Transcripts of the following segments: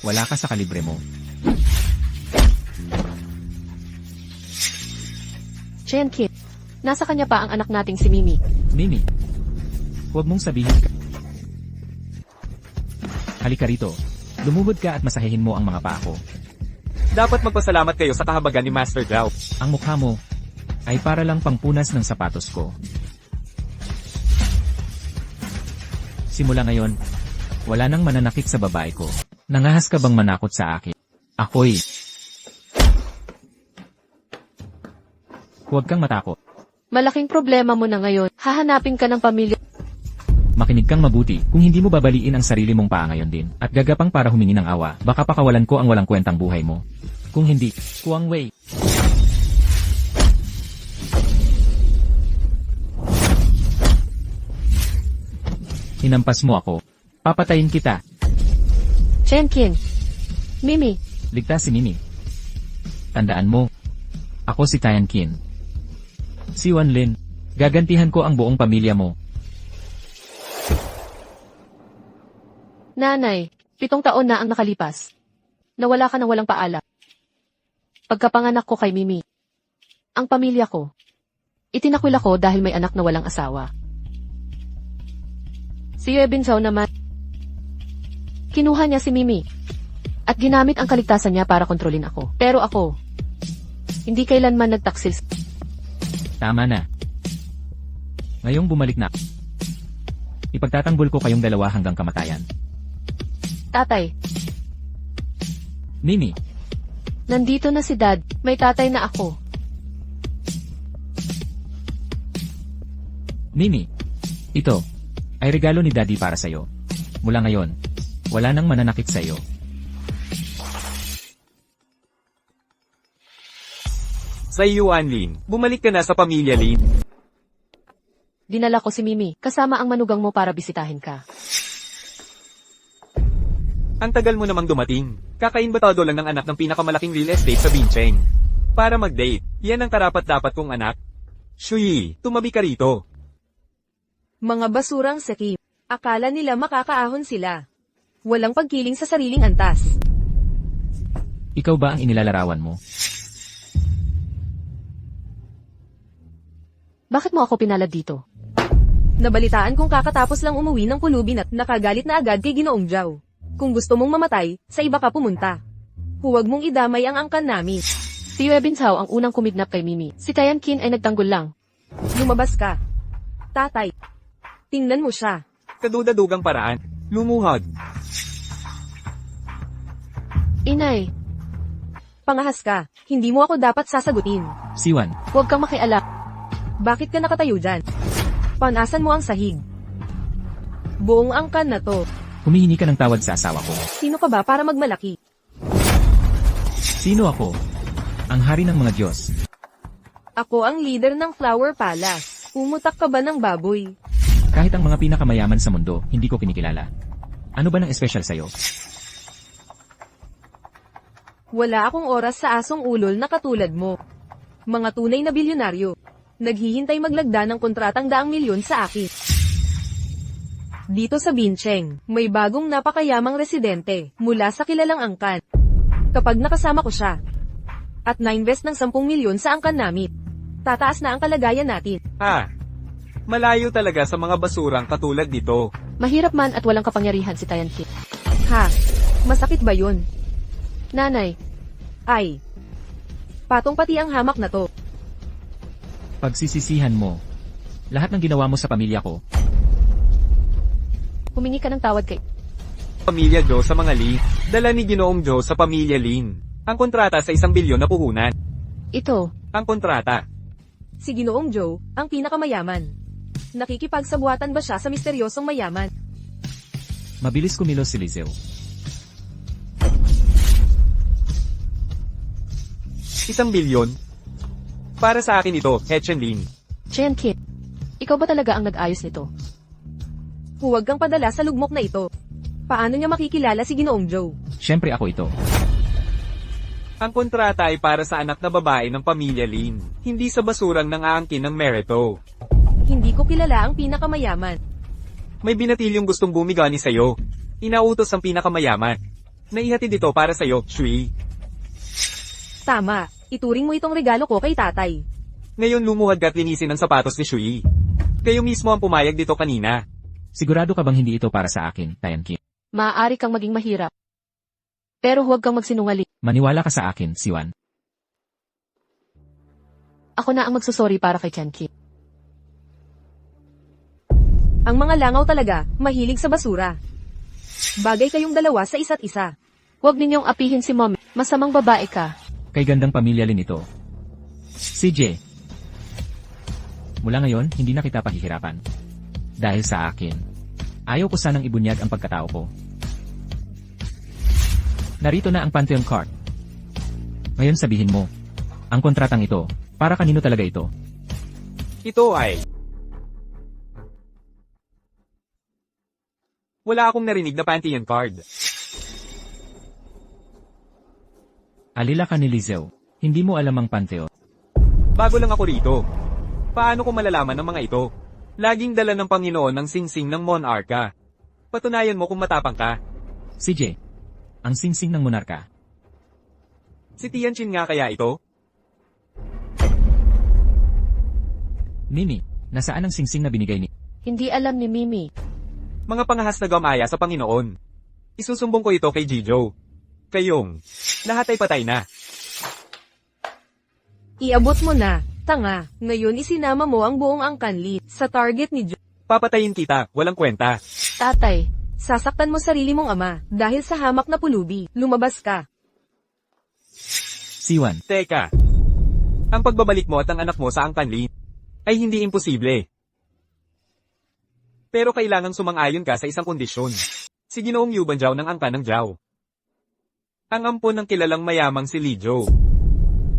Wala ka sa kalibre mo. Shenkin, nasa kanya pa ang anak nating si Mimi. Mimi, huwag mong sabihin ka. Halika rito. Lumubod ka at masahehin mo ang mga paa ko. Dapat magpasalamat kayo sa kahabagan ni Master Zhao. Ang mukha mo ay para lang pangpunas ng sapatos ko. Simula ngayon, wala nang mananakit sa babae ko. Nangahas ka bang manakot sa akin? Ako'y... Huwag kang matakot. Malaking problema mo na ngayon. Hahanapin ka ng pamilya. Makinig kang mabuti. Kung hindi mo babaliin ang sarili mong paa ngayon din, at gagapang para humingi ng awa, baka pakawalan ko ang walang kwentang buhay mo. Kung hindi, Kuang Wei. Hinampas mo ako. Papatayin kita. Shenkin, Mimi, Ligtas si Mimi. Tandaan mo, ako si Tianqin. Si Wanlin, gagantihan ko ang buong pamilya mo. Nanay, 7 taon na ang nakalipas. Nawala ka ng walang paala. Pagkapanganak ko kay Mimi, ang pamilya ko, itinakwil ako dahil may anak na walang asawa. Si Yue Bin Zhao naman, kinuha niya si Mimi, at ginamit ang kaligtasan niya para kontrolin ako. Pero ako, hindi kailanman nagtaksil. Tama na. Ngayong bumalik na. Ipagtatanggol ko kayong dalawa hanggang kamatayan. Tatay, Mimi, nandito na si Dad. May tatay na ako. Mimi, ito ay regalo ni Daddy para sa'yo. Mula ngayon, wala nang mananakit sa'yo. Sa iyo, Anlin, bumalik ka na sa pamilya Lin. Dinala ko si Mimi, kasama ang manugang mo para bisitahin ka. Ang tagal mo namang dumating. Kakainbatado lang ng anak ng pinakamalaking real estate sa Bincheng. Para mag-date, yan ang karapat-dapat kong anak. Shuyi, tumabi ka rito. Mga basurang sakip. Akala nila makakaahon sila. Walang pagkiling sa sariling antas. Ikaw ba ang inilalarawan mo? Bakit mo ako pinalad dito? Nabalitaan kong kakatapos lang umuwi ng kulubin at nakagalit na agad kay Ginoong Zhao. Kung gusto mong mamatay, sa iba ka pumunta. Huwag mong idamay ang angkan namin. Si Yue Bin Zhao ang unang kumidnap kay Mimi. Si Tianqin ay nagtanggol lang. Lumabas ka. Tatay. Tingnan mo siya. Kadudadugang paraan. Lumuhod. Inay, Pangahas ka. Hindi mo ako dapat sasagutin. Siwan, huwag kang makialam. Bakit ka nakatayo dyan? Panasan mo ang sahig. Buong angkan na to. humihingi ka ng tawad sa asawa ko. Sino ka ba para magmalaki? Sino ako? Ang hari ng mga Diyos. Ako ang leader ng Flower Palace. Umutak ka ba ng baboy? Kahit ang mga pinakamayaman sa mundo, hindi ko kinikilala. Ano ba ng espesyal sa'yo? Wala akong oras sa asong ulol na katulad mo. Mga tunay na bilyonaryo. Naghihintay maglagda ng kontratang 100 milyon sa akin. Dito sa Bincheng, may bagong napakayamang residente, mula sa kilalang angkan. Kapag nakasama ko siya, at na-invest ng 10 milyon sa angkan namin, tataas na ang kalagayan natin. Malayo talaga sa mga basurang katulad dito. Mahirap man at walang kapangyarihan si Tianqin. Ha? Masakit ba yun? Nanay, Ay. Patong pati ang hamak na to. Pagsisisihan mo. Lahat ng ginawa mo sa pamilya ko. humingi ka ng tawad kay... Pamilya Zhou sa mga Lin. Dala ni Ginoong Zhou sa pamilya Lin. Ang kontrata sa 1 bilyon na puhunan. Ito, Ang kontrata. Si Ginoong Zhou, ang pinakamayaman. Nakikipagsabuatan ba siya sa misteryosong mayaman? Mabilis kumilos si Lizeo. 1 bilyon? Para sa akin ito, Hetchen Lin. Shenkin, ikaw ba talaga ang nag-ayos nito? Huwag kang padala sa lugmok na ito. Paano niya makikilala si Ginoong Zhou? Siyempre ako ito. Ang kontrata ay para sa anak na babae ng pamilya Lin. Hindi sa basurang nang-aangkin ng Merito. Hindi ko kilala ang pinakamayaman. May binatilyong gustong bumigani sa'yo. Inautos ang pinakamayaman. Naihatid ito para sa'yo, Shui. Tama, ituring mo itong regalo ko kay tatay. Ngayon lumuhad ka at linisin ang sapatos ni Shui. Kayo mismo ang pumayag dito kanina. Sigurado ka bang hindi ito para sa akin, Tian Kim? Maaari kang maging mahirap. Pero huwag kang magsinungaling. Maniwala ka sa akin, Siwan. Ako na ang magsusorry para kay Tian Kim. Ang mga langaw talaga, mahilig sa basura. Bagay kayong dalawa sa isa't isa. Huwag ninyong apihin si Mommy. Masamang babae ka. Kay gandang pamilya rin ito. CJ. Mula ngayon, hindi na kita pahihirapan. Dahil sa akin. Ayaw ko sanang ibunyag ang pagkatao ko. Narito na ang Pantheon card. Ngayon sabihin mo, ang kontratang ito, para kanino talaga ito? Ito ay... Wala akong narinig na Pantheon card. Alila ka ni Lizelle. Hindi mo alam ang Pantheon. Bago lang ako rito. Paano ko malalaman ng mga ito? Laging dala ng Panginoon ng singsing ng monarka. Patunayan mo kung matapang ka. CJ. Ang singsing ng monarka. Si Tianqin nga kaya ito? Mimi, nasaan ang singsing na binigay ni... Hindi alam ni Mimi. Mga pangahas na gamaya sa Panginoon. Isusumbong ko ito kay Jijo. Kayong, lahat ay patay na. Iabot mo na, tanga. Ngayon isinama mo ang buong angkanli sa target ni Jo. Papatayin kita, walang kwenta. Tatay. Sasaktan mo sarili mong ama dahil sa hamak na pulubi. Lumabas ka. Siwan. Teka. Ang pagbabalik mo at ang anak mo sa angkanli ay hindi imposible. Pero kailangang sumang-ayon ka sa isang kondisyon. Si Ginoong Yuban Jiao ng angkan ng Jiao. Ang ampon ng kilalang mayamang si Li Zhou.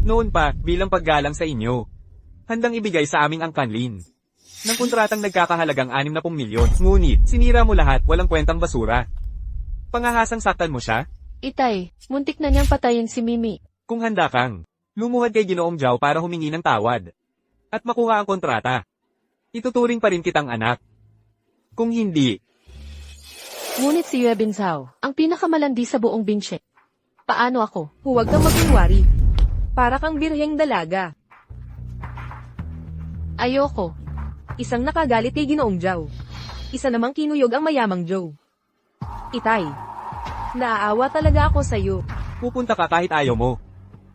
Noon pa, bilang paggalang sa inyo, handang ibigay sa aming angkanlin ng kontratang nagkakahalagang 60 milyon. Ngunit, sinira mo lahat, walang kwentang basura. Pangahasang saktan mo siya? Itay, muntik na niyang patayin si Mimi. Kung handa kang, lumuhad kay Ginoong Jiao para humingi ng tawad. At makuha ang kontrata. Ituturing pa rin kitang anak. Kung hindi, Ngunit si Yue Binzhao, ang pinakamalandi sa buong Binche. Paano ako? Huwag kang magkunwari. Para kang birheng dalaga. Ayoko. Isang nakagalit kay Ginoong Jiao. Isa namang kinuyog ang mayamang Joe. Itay. Naaawa talaga ako sa'yo. pupunta ka kahit ayaw mo.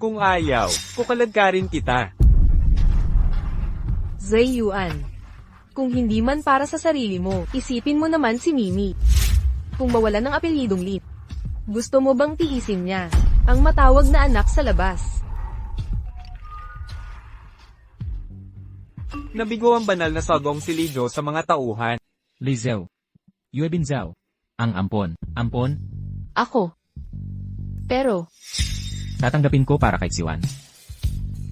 Kung ayaw, kukalad ka rin kita. Zay Yuan. Kung hindi man para sa sarili mo, isipin mo naman si Mimi. Kung mawalan ng apelyidong Lit, gusto mo bang tiisin niya ang matawag na anak sa labas? Nabigo ang banal na sagong si Li Zhou sa mga tauhan. Lizelle. Yue Binzhao. Ang ampon. Ampon? Ako. Pero, Tatanggapin ko para kay Siwan.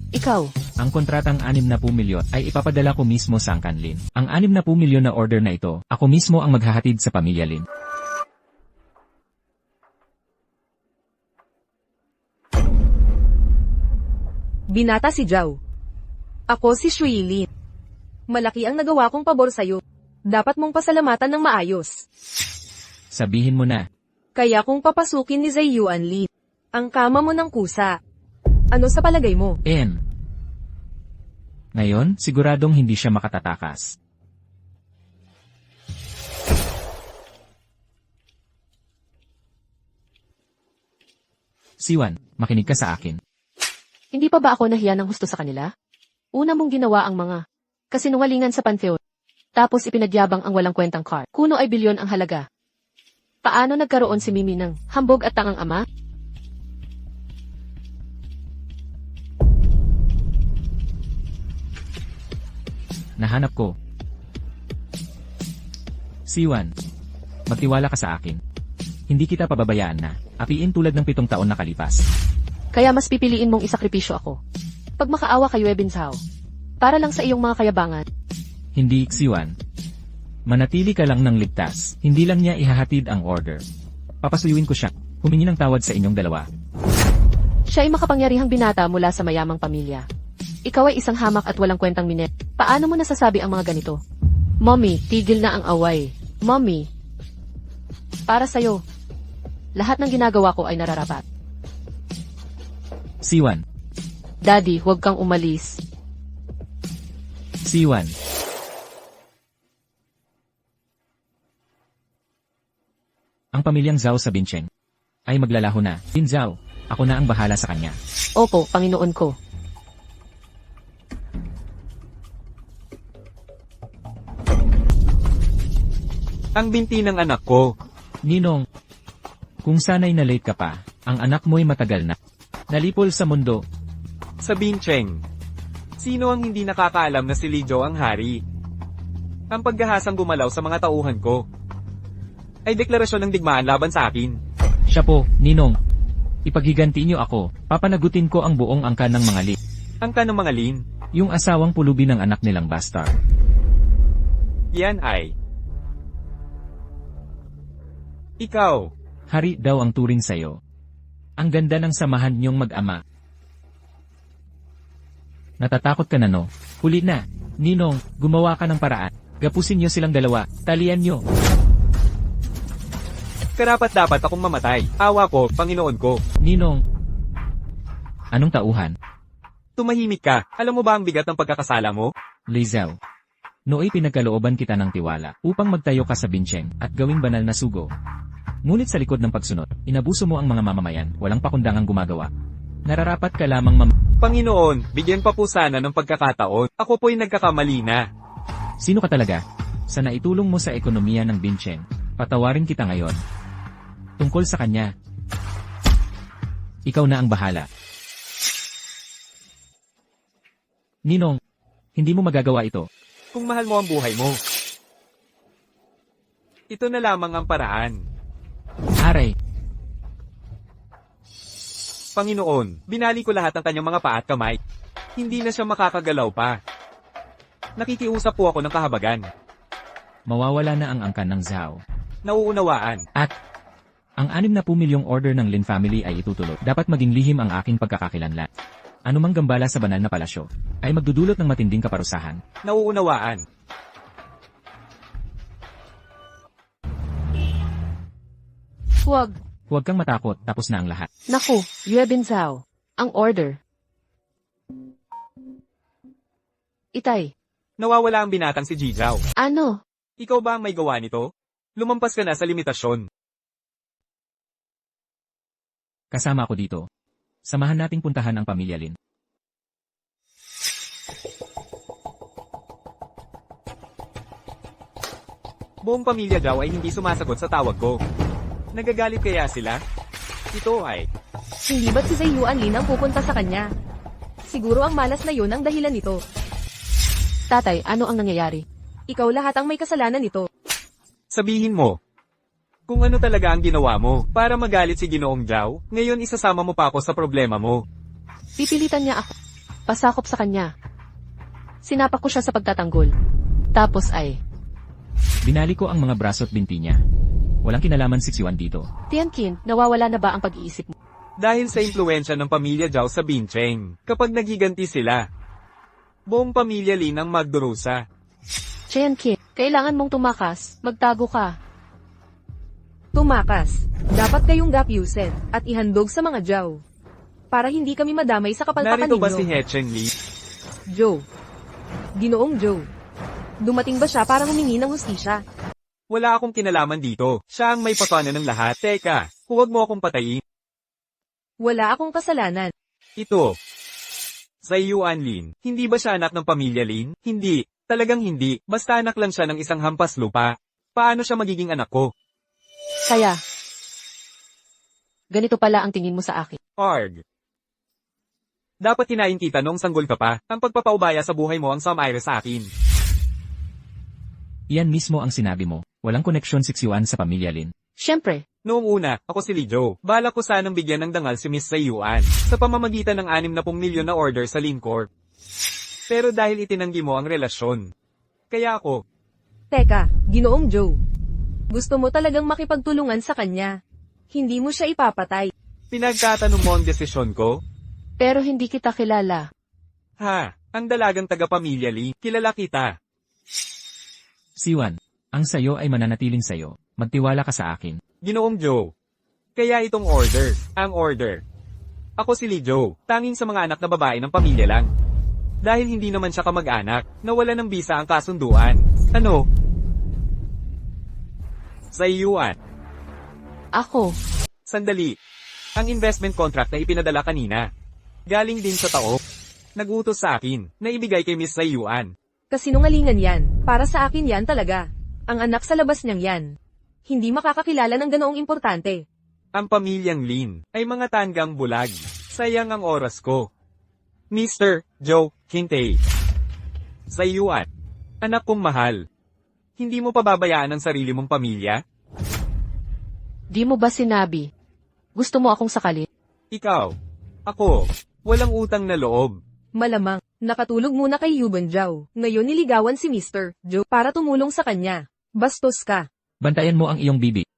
ikaw, Ang kontratang 60 milyon ay ipapadala ko mismo sa Angkanlin. Ang 60 milyon na order na ito, ako mismo ang maghahatid sa pamilya Lin. Binata si Jiao. Ako si Shui Lin. Malaki ang nagawa kong pabor sa'yo. Dapat mong pasalamatan ng maayos. Sabihin mo na. Kaya kung papasukin ni Zai Yuan Lin, ang kama mo ng kusa. Ano sa palagay mo? N. Ngayon, siguradong hindi siya makatatakas. Siwan, makinig ka sa akin. hindi pa ba ako nahiya ng husto sa kanila? Una mong ginawa ang mga kasinungalingan sa Pantheon. Tapos ipinagyabang ang walang kwentang car. Kuno ay bilyon ang halaga. Paano nagkaroon si Mimi ng hambog at tangang ama? Nahanap ko. Siwan, magtiwala ka sa akin. Hindi kita pababayaan na. Apiin tulad ng 7 taon na kalipas. Kaya mas pipiliin mong isakripisyo ako. Pag makaawa kayo, Binzhao. Para lang sa iyong mga kayabangan. Hindi, Siwan. Manatili ka lang ng ligtas. Hindi lang niya ihahatid ang order. Papasuyuin ko siya. Humingi ng tawad sa inyong dalawa. Siya ay makapangyarihang binata mula sa mayamang pamilya. Ikaw ay isang hamak at walang kwentang minet. Paano mo nasasabi ang mga ganito? Mommy, tigil na ang away. Mommy. Para sa'yo. Lahat ng ginagawa ko ay nararapat. C1. Daddy, huwag kang umalis. C1. Ang pamilyang Zhao sa Bincheng ay maglalaho na. Lin Zhao, ako na ang bahala sa kanya. Opo, Panginoon ko. Ang binti ng anak ko. Ninong, kung sana'y na-late ka pa, ang anak mo'y matagal na. Nalipol sa mundo. Sa Bincheng. Sino ang hindi nakakaalam na si Li Zhou ang hari? Ang paggahasang gumalaw sa mga tauhan ko ay deklarasyon ng digmaan laban sa akin. Siya po, Ninong. Ipaghiganti niyo ako, papanagutin ko ang buong angkan ng mga Li. Ang kanang mga Lin, Yung asawang pulubi ng anak nilang bastard. yan ay. Ikaw, Hari daw ang turing sa'yo. Ang ganda ng samahan niyong mag-ama. Natatakot ka na no? Huli na. Ninong, gumawa ka ng paraan. Gapusin niyo silang dalawa. Talian niyo. karapat dapat akong mamatay. Awa ko, Panginoon ko. Ninong. Anong tauhan? Tumahimik ka. Alam mo ba ang bigat ng pagkakasala mo? Lizao. Nooy pinagkalooban kita ng tiwala upang magtayo ka sa Bincheng at gawing banal na sugo. Ngunit sa likod ng pagsunod, inabuso mo ang mga mamamayan, walang pakundangang gumagawa. Nararapat ka lamang Panginoon, bigyan pa po sana ng pagkakataon. Ako po'y nagkakamali na. Sino ka talaga? Sa naitulong mo sa ekonomiya ng Bincheng, patawarin kita ngayon. Tungkol sa kanya, ikaw na ang bahala. Ninong, hindi mo magagawa ito. Kung mahal mo ang buhay mo. Ito na lamang ang paraan. Aray, Panginoon, binali ko lahat ng kanyang mga paa at kamay. Hindi na siya makakagalaw pa. Nakikiusap po ako ng kahabagan. mawawala na ang angkan ng Zhao. Nauunawaan. At, ang 60 milyong order ng Lin family ay itutuloy. Dapat maging lihim ang aking pagkakakilanlan. Anumang gambala sa banal na palasyo, ay magdudulot ng matinding kaparusahan. Nauunawaan. Huwag. Huwag kang matakot, tapos na ang lahat. Naku, Yue Bin Zhao. Ang order. Itay. Nawawala ang binatang si Jijiao. Ano? Ikaw ba ang may gawa nito? Lumampas ka na sa limitasyon. Kasama ako dito. Samahan nating puntahan ang pamilya Lin. Buong pamilya Zhao ay hindi sumasagot sa tawag ko. Nagagalit kaya sila? Ito ay, Hindi ba't si Zhe Yuanlin ang pupunta sa kanya? Siguro ang malas na yun ang dahilan nito. Tatay, ano ang nangyayari? Ikaw lahat ang may kasalanan nito. sabihin mo. Kung ano talaga ang ginawa mo, para magalit si Ginoong Zhao, ngayon isasama mo pa ako sa problema mo. Pipilitan niya ako. Pasakop sa kanya. Sinapak ko siya sa pagtatanggol. Tapos ay, Binali ko ang mga braso at binti niya. Walang kinalaman si Xiwan dito. Tianqin, nawawala na ba ang pag-iisip mo? Dahil sa impluensya ng pamilya Zhao sa Bincheng, kapag nagiganti sila, buong pamilya Lin ang magdurusa. Tianqin, kailangan mong tumakas, magtago ka. Tumakas. Dapat kayong gapyusin at ihandog sa mga Zhao. Para hindi kami madamay sa kapalpakan Narito ninyo. ba si He Cheng-li? Joe. Ginoong Joe. Dumating ba siya para humingi ng hustisya? Wala akong kinalaman dito. Siya ang may pakana ng lahat. Teka, huwag mo akong patayin. Wala akong kasalanan. Ito. Sa Yuanlin, hindi ba siya anak ng pamilya Lin? Hindi. Talagang hindi. Basta anak lang siya ng isang hampas lupa. Paano siya magiging anak ko? Kaya, ganito pala ang tingin mo sa akin. Arg. Dapat kinain kita noong sanggol ka pa. Ang pagpapaubaya sa buhay mo ang samaire sa akin. Iyan mismo ang sinabi mo. Walang koneksyon si Xiwan sa pamilya Lin. Siyempre, Noong una, ako si Li Zhou. Balak ko sanang bigyan ng dangal si Miss Yuan sa pamamagitan ng 60 milyon na order sa Lin Corp. Pero dahil itinanggi mo ang relasyon. Kaya ako, Teka, Ginoong Joe. Gusto mo talagang makipagtulungan sa kanya. Hindi mo siya ipapatay. pinagtatanong mo ang desisyon ko? pero hindi kita kilala. Ha, ang dalagang taga-pamilya Li, kilala kita. Xiwan, ang sayo ay mananatiling sayo. Magtiwala ka sa akin. Ginoong Joe. Kaya itong order, ang order. Ako si Lijo, tanging sa mga anak na babae ng pamilya lang. Dahil hindi naman siya kamag-anak, nawala ng bisa ang kasunduan. Ano? Sa iyuan. Ako. Sandali. Ang investment contract na ipinadala kanina. Galing din sa tao. Nag-utos sa akin, na ibigay kay Miss Sayuan. Kasinungalingan yan. Para sa akin yan talaga. Ang anak sa labas niyang yan. Hindi makakakilala ng ganoong importante. Ang pamilyang Lin ay mga tanggang bulag. Sayang ang oras ko. Mr. Joe Kintay. Sayuan. Anak kong mahal. Hindi mo pababayaan ang sarili mong pamilya? Di mo ba sinabi? Gusto mo akong sakali? Ikaw. Ako. Walang utang na loob. Malamang, nakatulog muna kay Yuban Zhao. Ngayon niligawan si Mr. Joe para tumulong sa kanya. Bastos ka. Bantayan mo ang iyong bibi.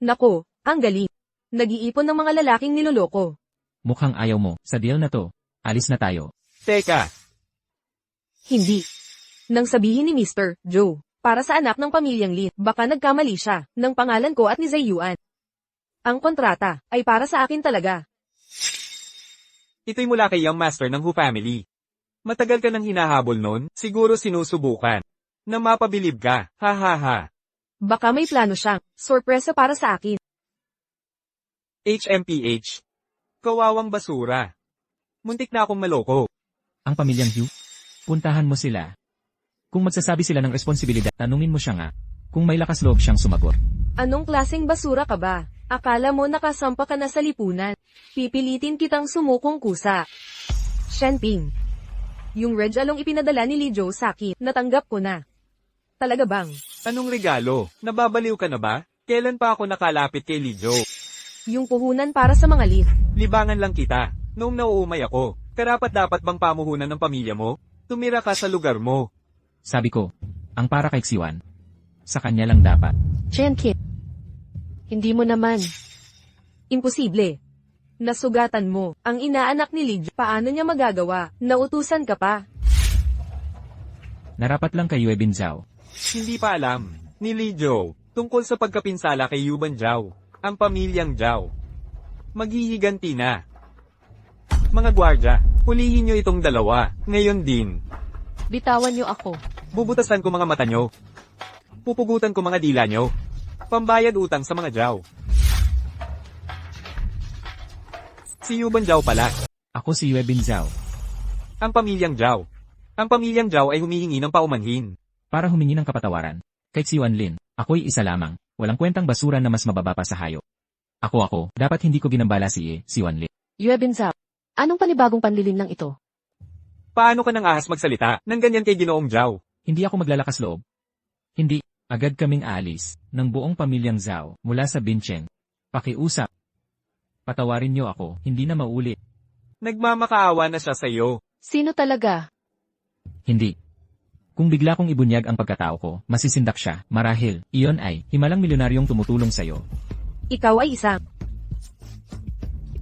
Nako, ang galing. Nag-iipon ng mga lalaking niloloko. Mukhang ayaw mo. Sa deal na to, alis na tayo. Teka. Hindi. Nang sabihin ni Mr. Joe, para sa anak ng pamilyang Lin, baka nagkamali siya, ng pangalan ko at ni Zayuan. Ang kontrata, ay para sa akin talaga. Ito'y mula kay Young Master ng Who Family. Matagal ka nang hinahabol nun, siguro sinusubukan. Na mapabilib ka, ha ha ha. Baka may plano siyang, sorpresa para sa akin. HMPH. Kawawang basura. Muntik na akong maloko. Ang pamilyang Hugh? Puntahan mo sila. Kung magsasabi sila ng responsibilidad, tanungin mo siya nga. Kung may lakas loob siyang sumagot. Anong klaseng basura ka ba? Akala mo nakasampa ka na sa lipunan. Pipilitin kitang sumukong kusa. Shenping. Yung red along ipinadala ni Li Zhou sa akin, natanggap ko na. Talaga bang? Anong regalo? Nababaliw ka na ba? Kailan pa ako nakalapit kay Lijo? Yung puhunan para sa mga Lin. Libangan lang kita. Noong nauumay ako, karapat dapat bang pamuhunan ng pamilya mo? Tumira ka sa lugar mo. Sabi ko, ang para kay Xiwan. Sa kanya lang dapat. Chen Kim. Hindi mo naman. Imposible. Nasugatan mo, ang inaanak ni Li Zhou. Paano niya magagawa? Nautusan ka pa. Narapat lang kay Yue Bin Zhao. Hindi pa alam, ni Lijo, tungkol sa pagkapinsala kay Yuban Zhao, ang pamilyang Zhao. Maghihiganti na. Mga gwardya, hulihin nyo itong dalawa, ngayon din. Bitawan niyo ako. Bubutasan ko mga mata nyo. Pupugutan ko mga dila nyo. Pambayad utang sa mga Zhao. Si Yuban Zhao pala, Ako si Yue Bin Zhao. ang pamilyang Zhao. Ang pamilyang Zhao ay humihingi ng paumanhin. Para humingi ng kapatawaran. Kay Xiwan Lin, ako'y isa lamang. Walang kwentang basura na mas mababa pa sa hayop. Ako, dapat hindi ko ginambala si Xiwan Lin. Yue Bin Zhao. Anong panibagong panlilin lang ito? Paano ka nang ahas magsalita ng ganyan kay Ginoong Zhao? Hindi ako maglalakas loob. Hindi. Agad kaming aalis, ng buong pamilyang Zhao, mula sa Bincheng. Pakiusap. Patawarin niyo ako, hindi na maulit. Nagmamakaawa na siya sa'yo. Sino talaga? Hindi. Kung bigla kong ibunyag ang pagkatao ko, masisindak siya, marahil, iyon ay, himalang milyonaryong tumutulong sa'yo. Ikaw ay isang.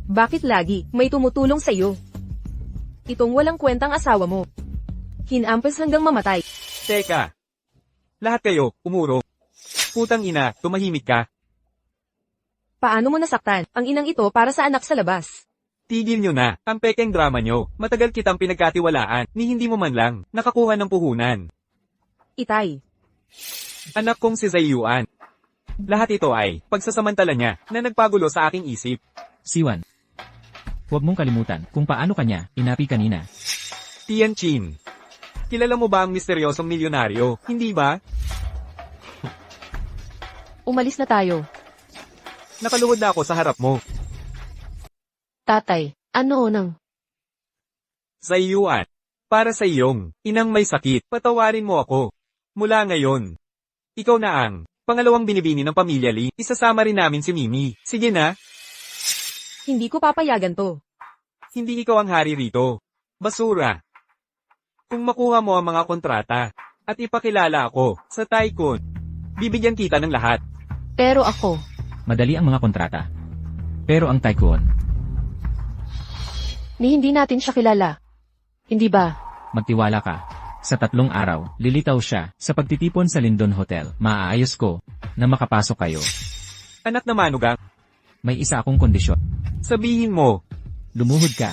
Bakit lagi may tumutulong sa iyo? Itong walang kwentang asawa mo. Hinampas hanggang mamatay. Teka. Lahat kayo, umuro. Putang ina, tumahimik ka. Paano mo nasaktan ang inang ito para sa anak sa labas? Tigil nyo na, ang pekeng drama nyo. Matagal kitang pinagkatiwalaan, ni hindi mo man lang, nakakuha ng puhunan. Itay. Anak kong si Zayuan. Lahat ito ay, pagsasamantala niya, na nagpagulo sa aking isip. Xiwan. Huwag mong kalimutan kung paano kanya inapi kanina. Tian Chin. Kilala mo ba ang misteryosong milyonaryo, hindi ba? Umalis na tayo. Nakaluhod na ako sa harap mo. Tatay, ano nang? Zayuan. Para sa iyong, inang may sakit, patawarin mo ako. Mula ngayon. Ikaw na ang, pangalawang binibini ng pamilya Lee, isasama rin namin si Mimi. Sige na, Hindi ko papayagan to. hindi ikaw ang hari rito. Basura. Kung makuha mo ang mga kontrata, at ipakilala ako, sa Tycoon, bibigyan kita ng lahat. Pero ako, Madali ang mga kontrata. Pero ang tycoon, ni hindi natin siya kilala. Hindi ba? magtiwala ka. Sa 3 araw, lilitaw siya sa pagtitipon sa Lindon Hotel. Maaayos ko na makapasok kayo. Anak na manugang. May isa akong kondisyon. Sabihin mo, Lumuhod ka.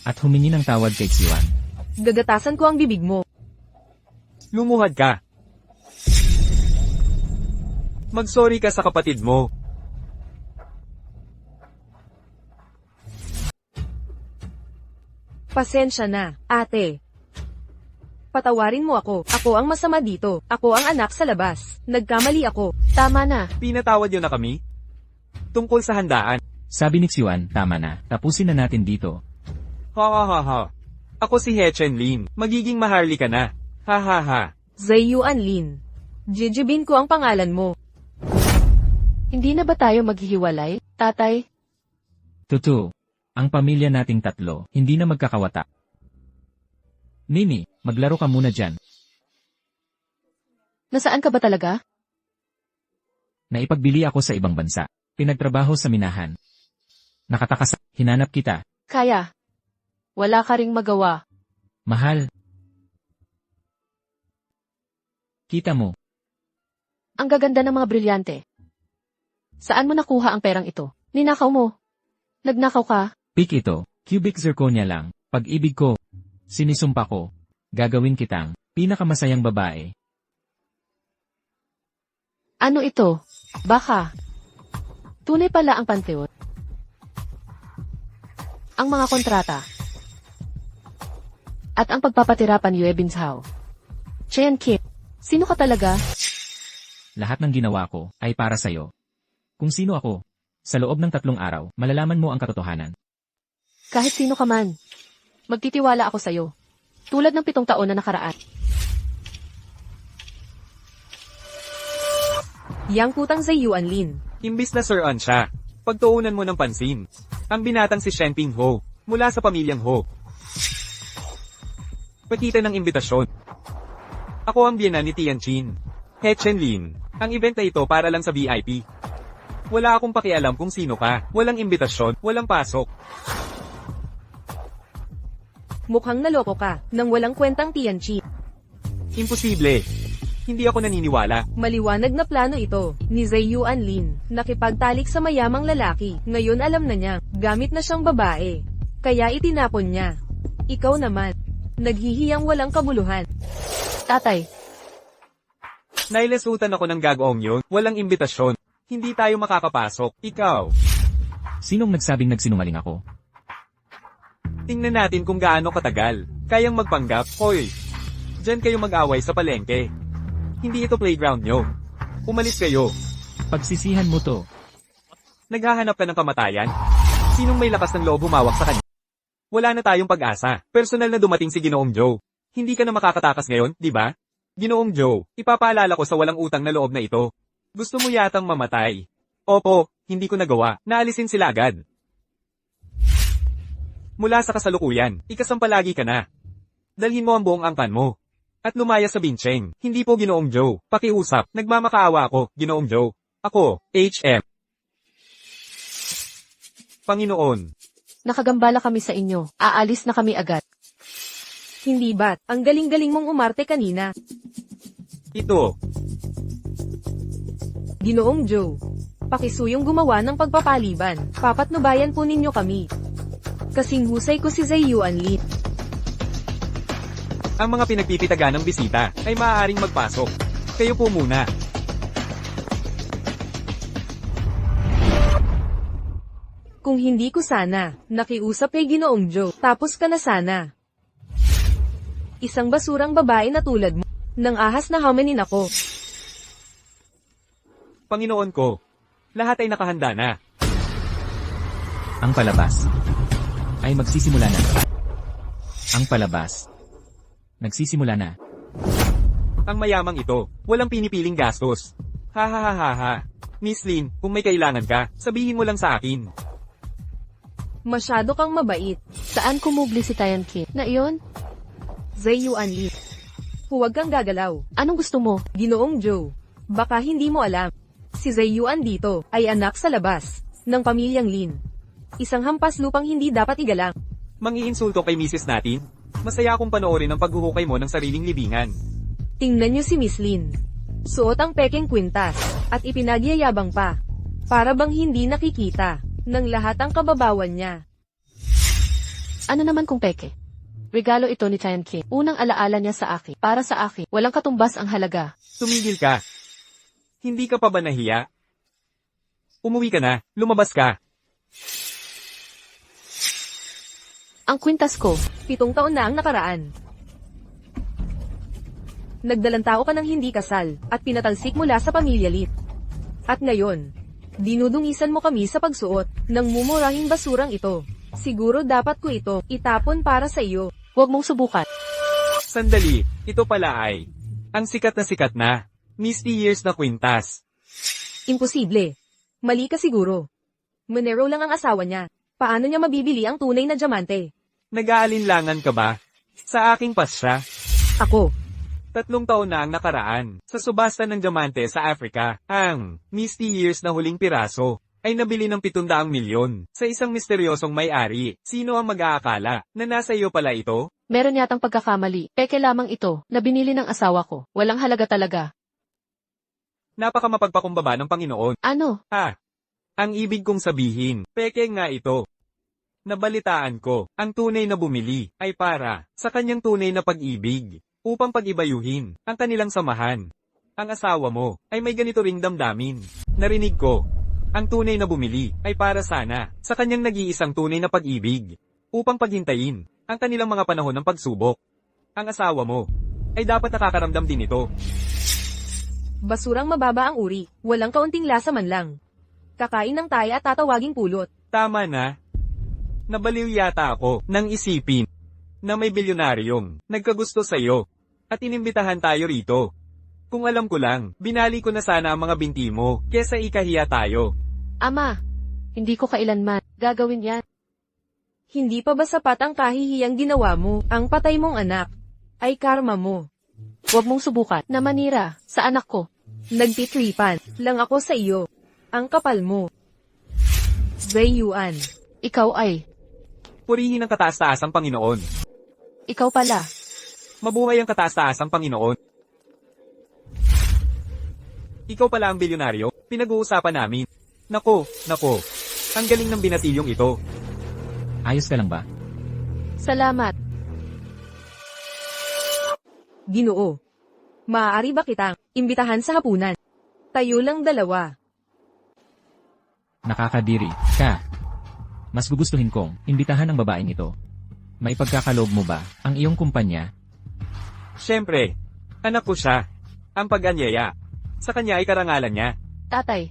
At humingi ng tawad kay Xiwan. Gagatasan ko ang bibig mo. lumuhad ka. Mag-sorry ka sa kapatid mo. Pasensya na, ate. Patawarin mo ako. Ako ang masama dito. Ako ang anak sa labas. Nagkamali ako. Tama na. Pinatawad yun na kami? Tungkol sa handaan. Sabi ni Xiwan, tama na. Tapusin na natin dito. Ha ha ha ha. Ako si Hechen Lin. Magiging maharli ka na. Ha ha ha. Zaiyuan Lin. Jijibin ko ang pangalan mo. Hindi na ba tayo maghihiwalay, tatay? Tutu. Ang pamilya nating tatlo, hindi na magkakawata. Mimi, maglaro ka muna dyan. Nasaan ka ba talaga? Naipagbili ako sa ibang bansa. Pinagtrabaho sa minahan. Nakatakas, hinanap kita. Kaya. Wala ka ring magawa. Mahal. Kita mo. Ang gaganda ng mga brilyante. Saan mo nakuha ang perang ito? Ninakaw mo. Nagnakaw ka? Pick ito, cubic zirconia lang. Pag-ibig ko, sinisumpa ko, gagawin kitang pinakamasayang babae. Ano ito? Baka. Tunay pala ang panteon. Ang mga kontrata. At ang pagpapatirapan Yue Binshao. Chen Kim. Sino ka talaga? Lahat ng ginawa ko ay para sa'yo. Kung sino ako, sa loob ng 3 araw, malalaman mo ang katotohanan. Kahit sino ka man. Magtitiwala ako sa'yo. Tulad ng 7 taon na nakaraan. Yang putang Zaiyuan Lin. Imbis na Sir An siya, pagtuunan mo ng pansin. Ang binatang si Shenping Ho, mula sa pamilyang Ho. Pakita ng imbitasyon. Ako ang biyenan ni Tianjin. Hechen Lin. Ang event na ito para lang sa VIP. Wala akong pakialam kung sino ka. Walang imbitasyon, walang pasok. Mukhang naloko ka, nang walang kwentang Tianchi. Imposible. Hindi ako naniniwala. Maliwanag na plano ito, ni Zaiyuan Lin. Nakipagtalik sa mayamang lalaki. Ngayon alam na niya, gamit na siyang babae. Kaya itinapon niya. Ikaw naman. Naghihiyang walang kabuluhan. Tatay, Nailesutan ako ng gagawang yun. Walang imbitasyon. Hindi tayo makakapasok. Ikaw. Sinong nagsabing nagsinungaling ako? Tingnan natin kung gaano katagal. Kayang magpanggap. Hoy. Diyan kayo mag-away sa palengke. Hindi ito playground nyo. Umalis kayo. Pagsisihan mo to. Naghahanap ka ng kamatayan? Sinong may lakas ng loob humawak sa kanya? Wala na tayong pag-asa. Personal na dumating si Ginoong Joe. Hindi ka na makakatakas ngayon, di ba? Ginoong Joe, ipapaalala ko sa walang utang na loob na ito. Gusto mo yatang mamatay. Opo, hindi ko nagawa. Naalisin sila agad. Mula sa kasalukuyan, ikasampalagi ka na. Dalhin mo ang buong angkan mo. At lumaya sa Bincheng. Hindi po Ginoong Joe. Pakiusap, nagmamakaawa ako, Ginoong Joe. Ako, HM. Panginoon. nakagambala kami sa inyo. Aalis na kami agad. Hindi ba't, ang galing-galing mong umarte kanina. Ito. Ginoong Joe. Pakisuyong gumawa ng pagpapaliban. Papatnubayan po ninyo kami. Kasing husay ko si Zaiyuan Lin. Ang mga pinagpipitagan ng bisita ay maaaring magpasok. Kayo po muna. Kung hindi ko sana, nakiusap kay Ginoong Joe, tapos ka na sana. Isang basurang babae na tulad mo. Nang ahas na hamanin ako. Panginoon ko. Lahat ay nakahanda na. Ang palabas ay magsisimula na. Ang palabas nagsisimula na. Ang mayamang ito, walang pinipiling gastos. Ha ha ha ha ha. Miss Lin, kung may kailangan ka, sabihin mo lang sa akin. Masyado kang mabait. Saan kumubli si Tian Kim? Na iyon? Zaiyuan Lin. Huwag kang gagalaw. Anong gusto mo? Ginoong Joe. Baka hindi mo alam. Si Zaiyuan dito ay anak sa labas ng pamilyang Lin. Isang hampas lupang hindi dapat igalang. Mangiinsulto kay Mrs. natin? Masaya akong panoorin ang paghuhukay mo ng sariling libingan. Tingnan niyo si Miss Lin. Suot ang pekeng kwintas at ipinagyayabang pa. Para bang hindi nakikita ng lahat ang kababawan niya. Ano naman kung peke? Regalo ito ni Tian King. Unang alaala niya sa akin. Para sa akin, walang katumbas ang halaga. Tumigil ka. Hindi ka pa ba nahiya? Umuwi ka na, lumabas ka. Ang kwintas ko, 7 taon na ang nakaraan. Nagdalang tao ka ng hindi kasal, at pinatalsik mula sa pamilya Lit. At ngayon, dinudungisan mo kami sa pagsuot ng mumurahing basurang ito. Siguro dapat ko ito itapon para sa iyo. huwag mong subukan. Sandali, ito pala ay ang sikat na Misty Years na kwintas. Imposible. Mali ka siguro. Monero lang ang asawa niya. Paano niya mabibili ang tunay na diamante? Nag-aalinlangan ka ba? Sa aking pasya, Ako. 3 taon na ang nakaraan. Sa subasta ng diamante sa Africa, ang Misty Years na huling piraso ay nabili ng 700 milyon sa isang misteryosong may-ari. Sino ang mag-aakala na nasa iyo pala ito? Meron yatang pagkakamali. Peke lamang ito, na binili ng asawa ko. Walang halaga talaga. Napaka mapagpakumbaba ng Panginoon. Ano? Ang ibig kong sabihin, peke nga ito. Nabalitaan ko, ang tunay na bumili ay para sa kanyang tunay na pag-ibig, upang pag-ibayuhin ang kanilang samahan. Ang asawa mo ay may ganito ring damdamin. Narinig ko, ang tunay na bumili ay para sana sa kanyang nag-iisang tunay na pag-ibig, upang paghintayin ang kanilang mga panahon ng pagsubok. Ang asawa mo ay dapat nakakaramdam din ito. Basurang mababa ang uri. Walang kaunting lasa man lang. Kakain ng taya at tatawaging pulot. Tama na. Nabaliw yata ako nang isipin na may bilyonaryong nagkagusto sa'yo at inimbitahan tayo rito. Kung alam ko lang, binali ko na sana ang mga binti mo kesa ikahiya tayo. Ama, hindi ko kailanman gagawin yan. Hindi pa ba sapat ang kahihiyang ginawa mo? Ang patay mong anak ay karma mo. Huwag mong subukan na manira sa anak ko. Nagtitripan lang ako sa iyo. Ang kapal mo. Wei Yuan. Ikaw ay, Purihin ang kataas-taasang Panginoon. ikaw pala. Mabuhay ang kataas-taasang Panginoon. Ikaw pala ang bilyonaryo, pinag-uusapan namin. Nako. Ang galing ng binatilyong ito. Ayos ka lang ba? Salamat. Ginoo. Maaari ba kitang imbitahan sa hapunan? Tayo lang dalawa. Nakakadiri ka. Mas gugustuhin kong imbitahan ang babaeng ito. May pagkakaloob mo ba ang iyong kumpanya? Siyempre, anak ko siya. Ang pag-anyaya. Sa kanya ay karangalan niya. Tatay.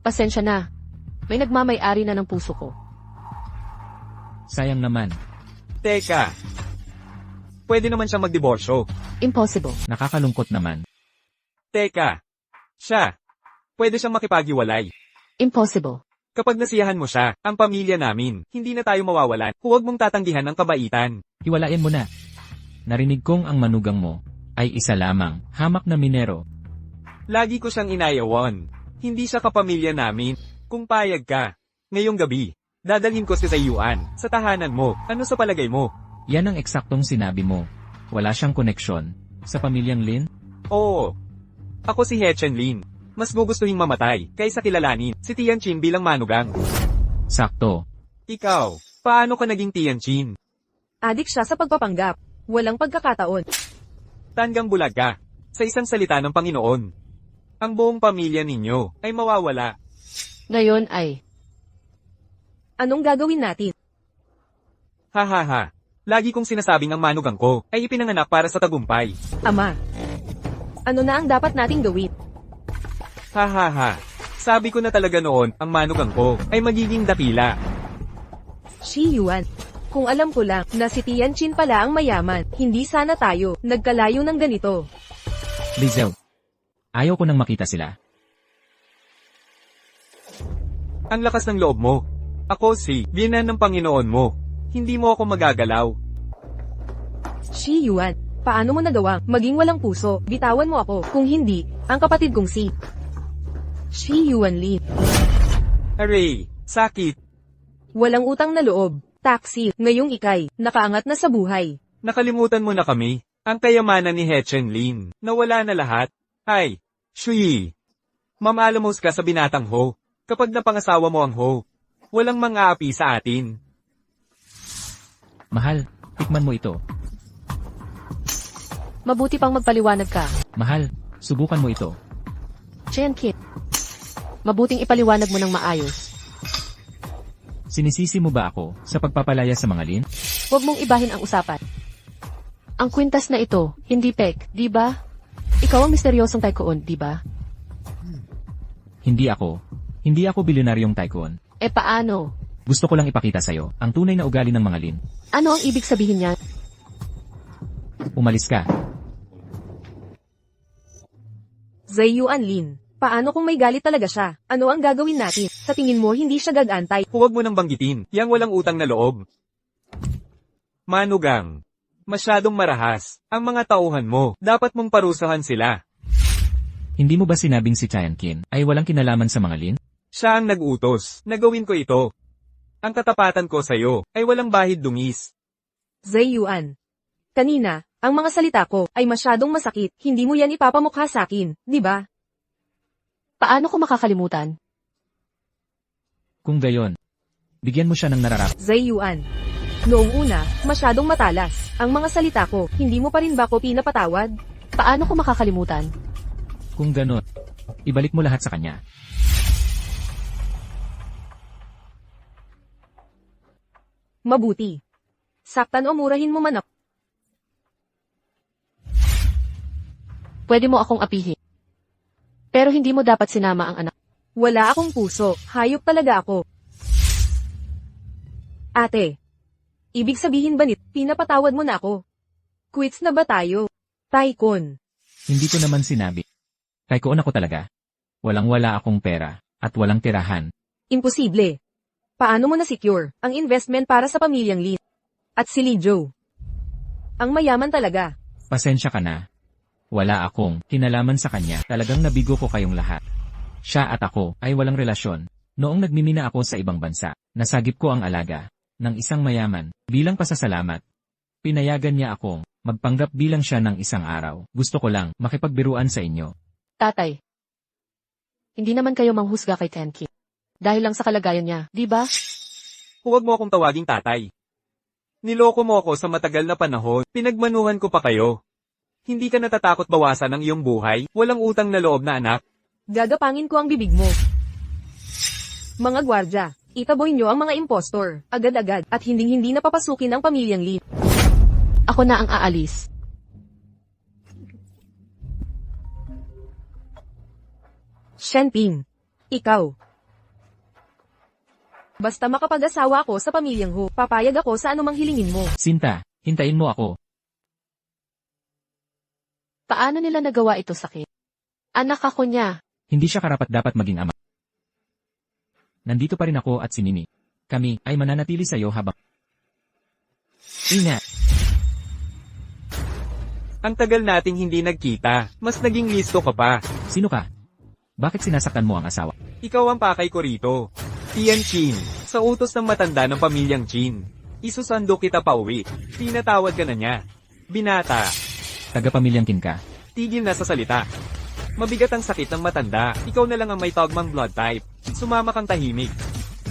Pasensya na. May nagmamay-ari na ng puso ko. Sayang naman. Teka. Pwede naman siyang magdiborsyo. Impossible. Nakakalungkot naman. Teka. Siya. Pwede siyang makipaghiwalay. Impossible. Kapag nasiyahan mo siya, ang pamilya namin, hindi na tayo mawawalan. Huwag mong tatanggihan ang kabaitan. Hiwalayan mo na. Narinig kong ang manugang mo ay isa lamang, hamak na minero. Lagi ko siyang inayawan. Hindi siya kapamilya namin. Kung payag ka, ngayong gabi, dadalhin ko si Yuan sa tahanan mo. Ano sa palagay mo? Yan ang eksaktong sinabi mo. Wala siyang koneksyon sa pamilyang Lin? Oo. Ako si He Chen Lin. Mas gugustuhin mamatay kaysa kilalanin si Tianqin bilang manugang. Sakto. Ikaw, paano ka naging Tianqin? Adik siya sa pagpapanggap. Walang pagkakataon. Tanggang bulag ka. Sa isang salita ng Panginoon. Ang buong pamilya ninyo ay mawawala. Ngayon ay, Anong gagawin natin? Ha. Lagi kong sinasabing ang manugang ko ay ipinanganak para sa tagumpay. Ama. Ano na ang dapat nating gawin? Ha. Sabi ko na talaga noon, ang manugang ko ay magiging dakila. Shi Yuan. Kung alam ko lang na si Tianqin pala ang mayaman, hindi sana tayo nagkalayo ng ganito. Lizelle. Ayaw ko nang makita sila. Ang lakas ng loob mo. Ako si biyenan ng Panginoon mo. Hindi mo ako magagalaw. Shi Yuan. Paano mo nagawang maging walang puso? Bitawan mo ako. Kung hindi, ang kapatid kong si Shi Yuan Lin. Aray, sakit. Walang utang na loob. Taxi. Ngayong ikay, nakaangat na sa buhay. Nakalimutan mo na kami. Ang kayamanan ni He Chen Lin. Nawala na lahat. Ay, Shui. Mamalamos ka sa binatang Ho. Kapag napangasawa mo ang Ho, walang mang-aapi sa atin. Mahal, tikman mo ito. Mabuti pang magpaliwanag ka. Mahal, subukan mo ito. Chen-kin. Mabuting ipaliwanag mo ng maayos. Sinisisi mo ba ako sa pagpapalaya sa mga Lin? Huwag mong ibahin ang usapan. Ang kwintas na ito, hindi pek, di ba? Ikaw ang misteryosong tycoon, di ba? Hindi ako. Hindi ako bilyonaryong tycoon. E paano? Gusto ko lang ipakita sa'yo ang tunay na ugali ng mga Lin. Ano ang ibig sabihin niyan? Umalis ka. Zayuan Lin, paano kung may galit talaga siya? Ano ang gagawin natin? Sa tingin mo hindi siya gagantay? Huwag mo nang banggitin, yang walang utang na loob. Manugang. Masyadong marahas. Ang mga tauhan mo, dapat mong parusahan sila. Hindi mo ba sinabing si Chen-kin ay walang kinalaman sa mga Lin? Siya ang nag-utos, nagawin ko ito. Ang katapatan ko sa'yo, ay walang bahid dungis. Zayuan. Kanina, ang mga salita ko ay masyadong masakit. Hindi mo yan ipapamukha sa akin, di ba? Paano ko makakalimutan? Kung gayon, bigyan mo siya ng nararap. Zayuan. Noong una, masyadong matalas. Ang mga salita ko, hindi mo pa rin ba ko pinapatawad? Paano ko makakalimutan? Kung ganon, ibalik mo lahat sa kanya. Mabuti. Saktan o murahin mo man ako. Pwede mo akong apihin. Pero hindi mo dapat sinama ang anak. Wala akong puso, hayop talaga ako. Ate. Ibig sabihin ba pinapatawad mo na ako? Quits na ba tayo? Tycoon. Hindi ko naman sinabi. Tycoon ako talaga. Walang-wala akong pera, at walang tirahan. Imposible. Paano mo na-secure ang investment para sa pamilyang Lin? At si Lee Joe? Ang mayaman talaga. Pasensya ka na. Wala akong kinalaman sa kanya. Talagang nabigo ko kayong lahat. Siya at ako ay walang relasyon. Noong nagmimina ako sa ibang bansa, nasagip ko ang alaga ng isang mayaman. Bilang pasasalamat, pinayagan niya akong magpanggap bilang siya ng isang araw. Gusto ko lang makipagbiruan sa inyo. Tatay. Hindi naman kayo manghusga kay Tenki. Dahil lang sa kalagayan niya, di ba? Huwag mo akong tawaging tatay. Niloko mo ako sa matagal na panahon, pinagmanuhan ko pa kayo. Hindi ka natatakot bawasan ang iyong buhay, walang utang na loob na anak. Gagapangin ko ang bibig mo. Mga gwardya, itaboy nyo ang mga impostor, agad-agad, at hinding-hindi na papasukin ang pamilyang Lee. Ako na ang aalis. Shenping. Ikaw. Basta makapag-asawa ako sa pamilyang Ho, papayag ako sa anumang hilingin mo. Sinta, hintayin mo ako. Paano nila nagawa ito sa akin? Anak ako niya. Hindi siya karapat-dapat maging ama. Nandito pa rin ako at si Nini. Kami ay mananatili sa iyo habang... Ingat! Ang tagal nating hindi nagkita, mas naging listo ka pa. Sino ka? Bakit sinasaktan mo ang asawa? Ikaw ang pakay ko rito. Tian Chin, sa utos ng matanda ng pamilyang Chin. Isusando kita pa uwi. Pinatawad ka na niya. Binata, Taga-pamilyang Kin ka. tigil na sa salita. Mabigat ang sakit ng matanda. Ikaw na lang ang may tagmang blood type. Sumama kang tahimik.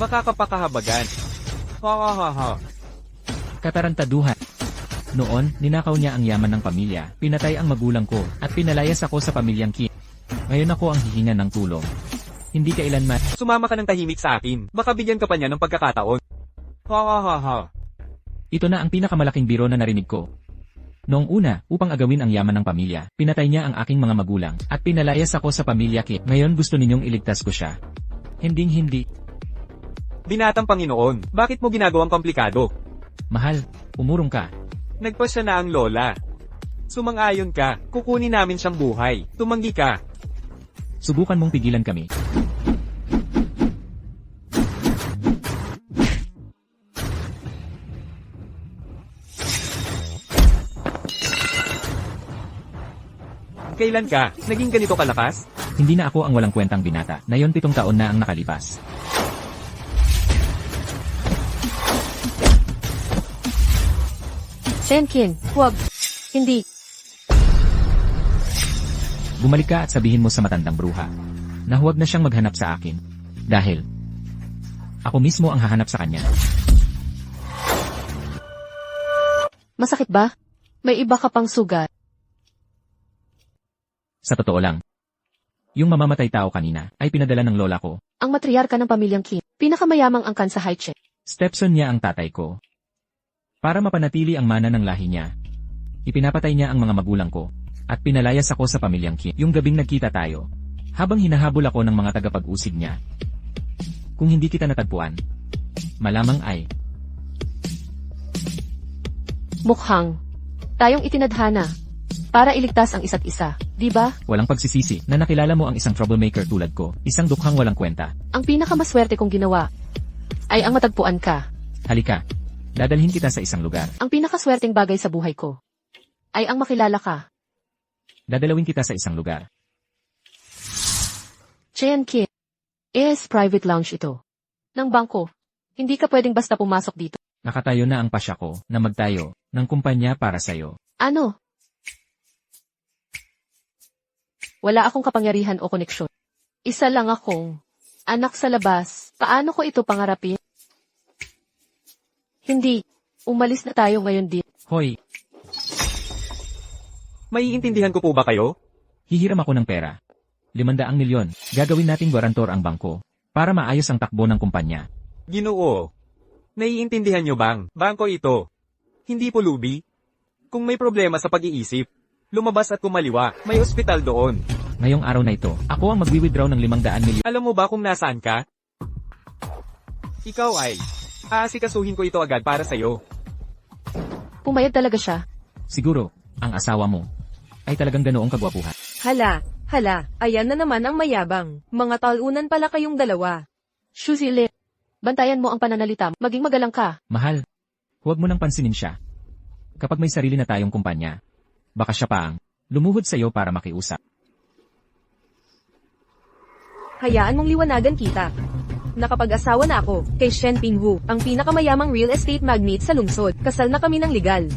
Baka kapakahabagan. Ha ha ha ha. Katarantaduhan. Noon, ninakaw niya ang yaman ng pamilya, pinatay ang magulang ko, at pinalayas ako sa pamilyang Kin. Ngayon ako ang hihinga ng tulong. Hindi kailanman. Sumama ka ng tahimik sa akin. Baka bigyan ka pa niya ng pagkakataon. Ha ha ha ha. Ito na ang pinakamalaking biro na narinig ko. Noong una, upang agawin ang yaman ng pamilya, pinatay niya ang aking mga magulang, at pinalayas ako sa pamilya Kin. Ngayon gusto ninyong iligtas ko siya. Hinding-hindi. Binatang Panginoon, bakit mo ginagawang komplikado? Mahal, umurong ka. Nagpasya na ang lola. Sumang-ayon ka, kukunin namin siyang buhay. Tumanggi ka. Subukan mong pigilan kami. Kailan ka? Naging ganito kalakas? Hindi na ako ang walang kwentang binata. Nayon 7 taon na ang nakalipas. Shenkin, huwag. Hindi. Bumalik ka at sabihin mo sa matandang bruha. na huwag na siyang maghanap sa akin. Dahil ako mismo ang hahanap sa kanya. Masakit ba? May iba ka pang sugat. Sa totoo lang, yung mamamatay tao kanina ay pinadala ng lola ko. Ang matriarka ng pamilyang Kim, pinakamayamang angkan sa High-Check. Stepson niya ang tatay ko. Para mapanatili ang mana ng lahi niya, ipinapatay niya ang mga magulang ko, at pinalayas ako sa pamilyang Kim. Yung gabing nagkita tayo, habang hinahabol ako ng mga tagapag-usig niya. Kung hindi kita natagpuan, malamang ay Mukhang tayong itinadhana para iligtas ang isa't isa, di ba? walang pagsisisi na nakilala mo ang isang troublemaker tulad ko, isang dukhang walang kwenta. Ang pinakamaswerte kong ginawa ay ang matagpuan ka. Halika, dadalhin kita sa isang lugar. Ang pinakaswerteng bagay sa buhay ko ay ang makilala ka. Dadalawin kita sa isang lugar. Cheyenne Kim, private lounge ito. Ng bangko. Hindi ka pwedeng basta pumasok dito. Nakatayo na ang pasya ko na magtayo ng kumpanya para sa'yo. Ano? Wala akong kapangyarihan o koneksyon. Isa lang akong anak sa labas. Paano ko ito pangarapin? Hindi. Umalis na tayo ngayon din. Hoy, Maiintindihan ko po ba kayo? hihiram ako ng pera. 500 milyon. Gagawin nating guarantor ang bangko para maayos ang takbo ng kumpanya. Ginoo. Naiintindihan nyo bang, bangko ito? Hindi po lubi? Kung may problema sa pag-iisip, lumabas at kumaliwa, may ospital doon. Ngayong araw na ito, ako ang mag-withdraw ng 500 milyon. Alam mo ba kung nasaan ka? Ikaw ay, aasikasuhin ko ito agad para sa'yo. Pumayag talaga siya. Siguro, ang asawa mo ay talagang ganoong kagwapuhan. Hala, ayan na naman ang mayabang. Mga talunan pala kayong dalawa. Shuzile, bantayan mo ang pananalita. Maging magalang ka. Mahal, huwag mo nang pansinin siya. Kapag may sarili na tayong kumpanya, baka siya pa ang lumuhod sa'yo para makiusap. Hayaan mong liwanagan kita. Nakapag-asawa na ako, kay Shen Pingwu, ang pinakamayamang real estate magnate sa lungsod. Kasal na kami ng legal.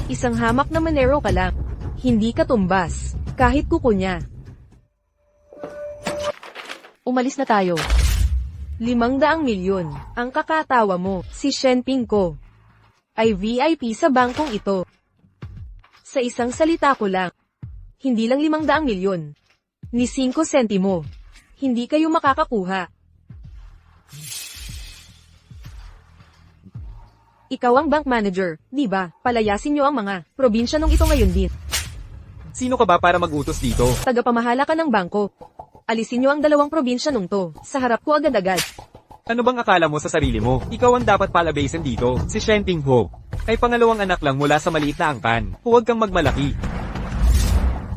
Isang hamak na manero ka lang. Hindi ka tumbas. Kahit kuko niya. Umalis na tayo. 500 milyon. Ang kakatawa mo, si Shen Ping ko, ay VIP sa bangkong ito. Sa isang salita ko lang, hindi lang 500 milyon. Ni 5 sentimo. Hindi kayo makakakuha. Ikaw ang bank manager, di ba? Palayasin niyo ang mga probinsya nung ito ngayon din. Sino ka ba para mag-utos dito? Tagapamahala ka ng bangko. Alisin niyo ang 2 probinsya nung to. Sa harap ko agad-agad. Ano bang akala mo sa sarili mo? Ikaw ang dapat palabasin dito. Si Shen Pinghu ay pangalawang anak lang mula sa maliit na angkan. Huwag kang magmalaki.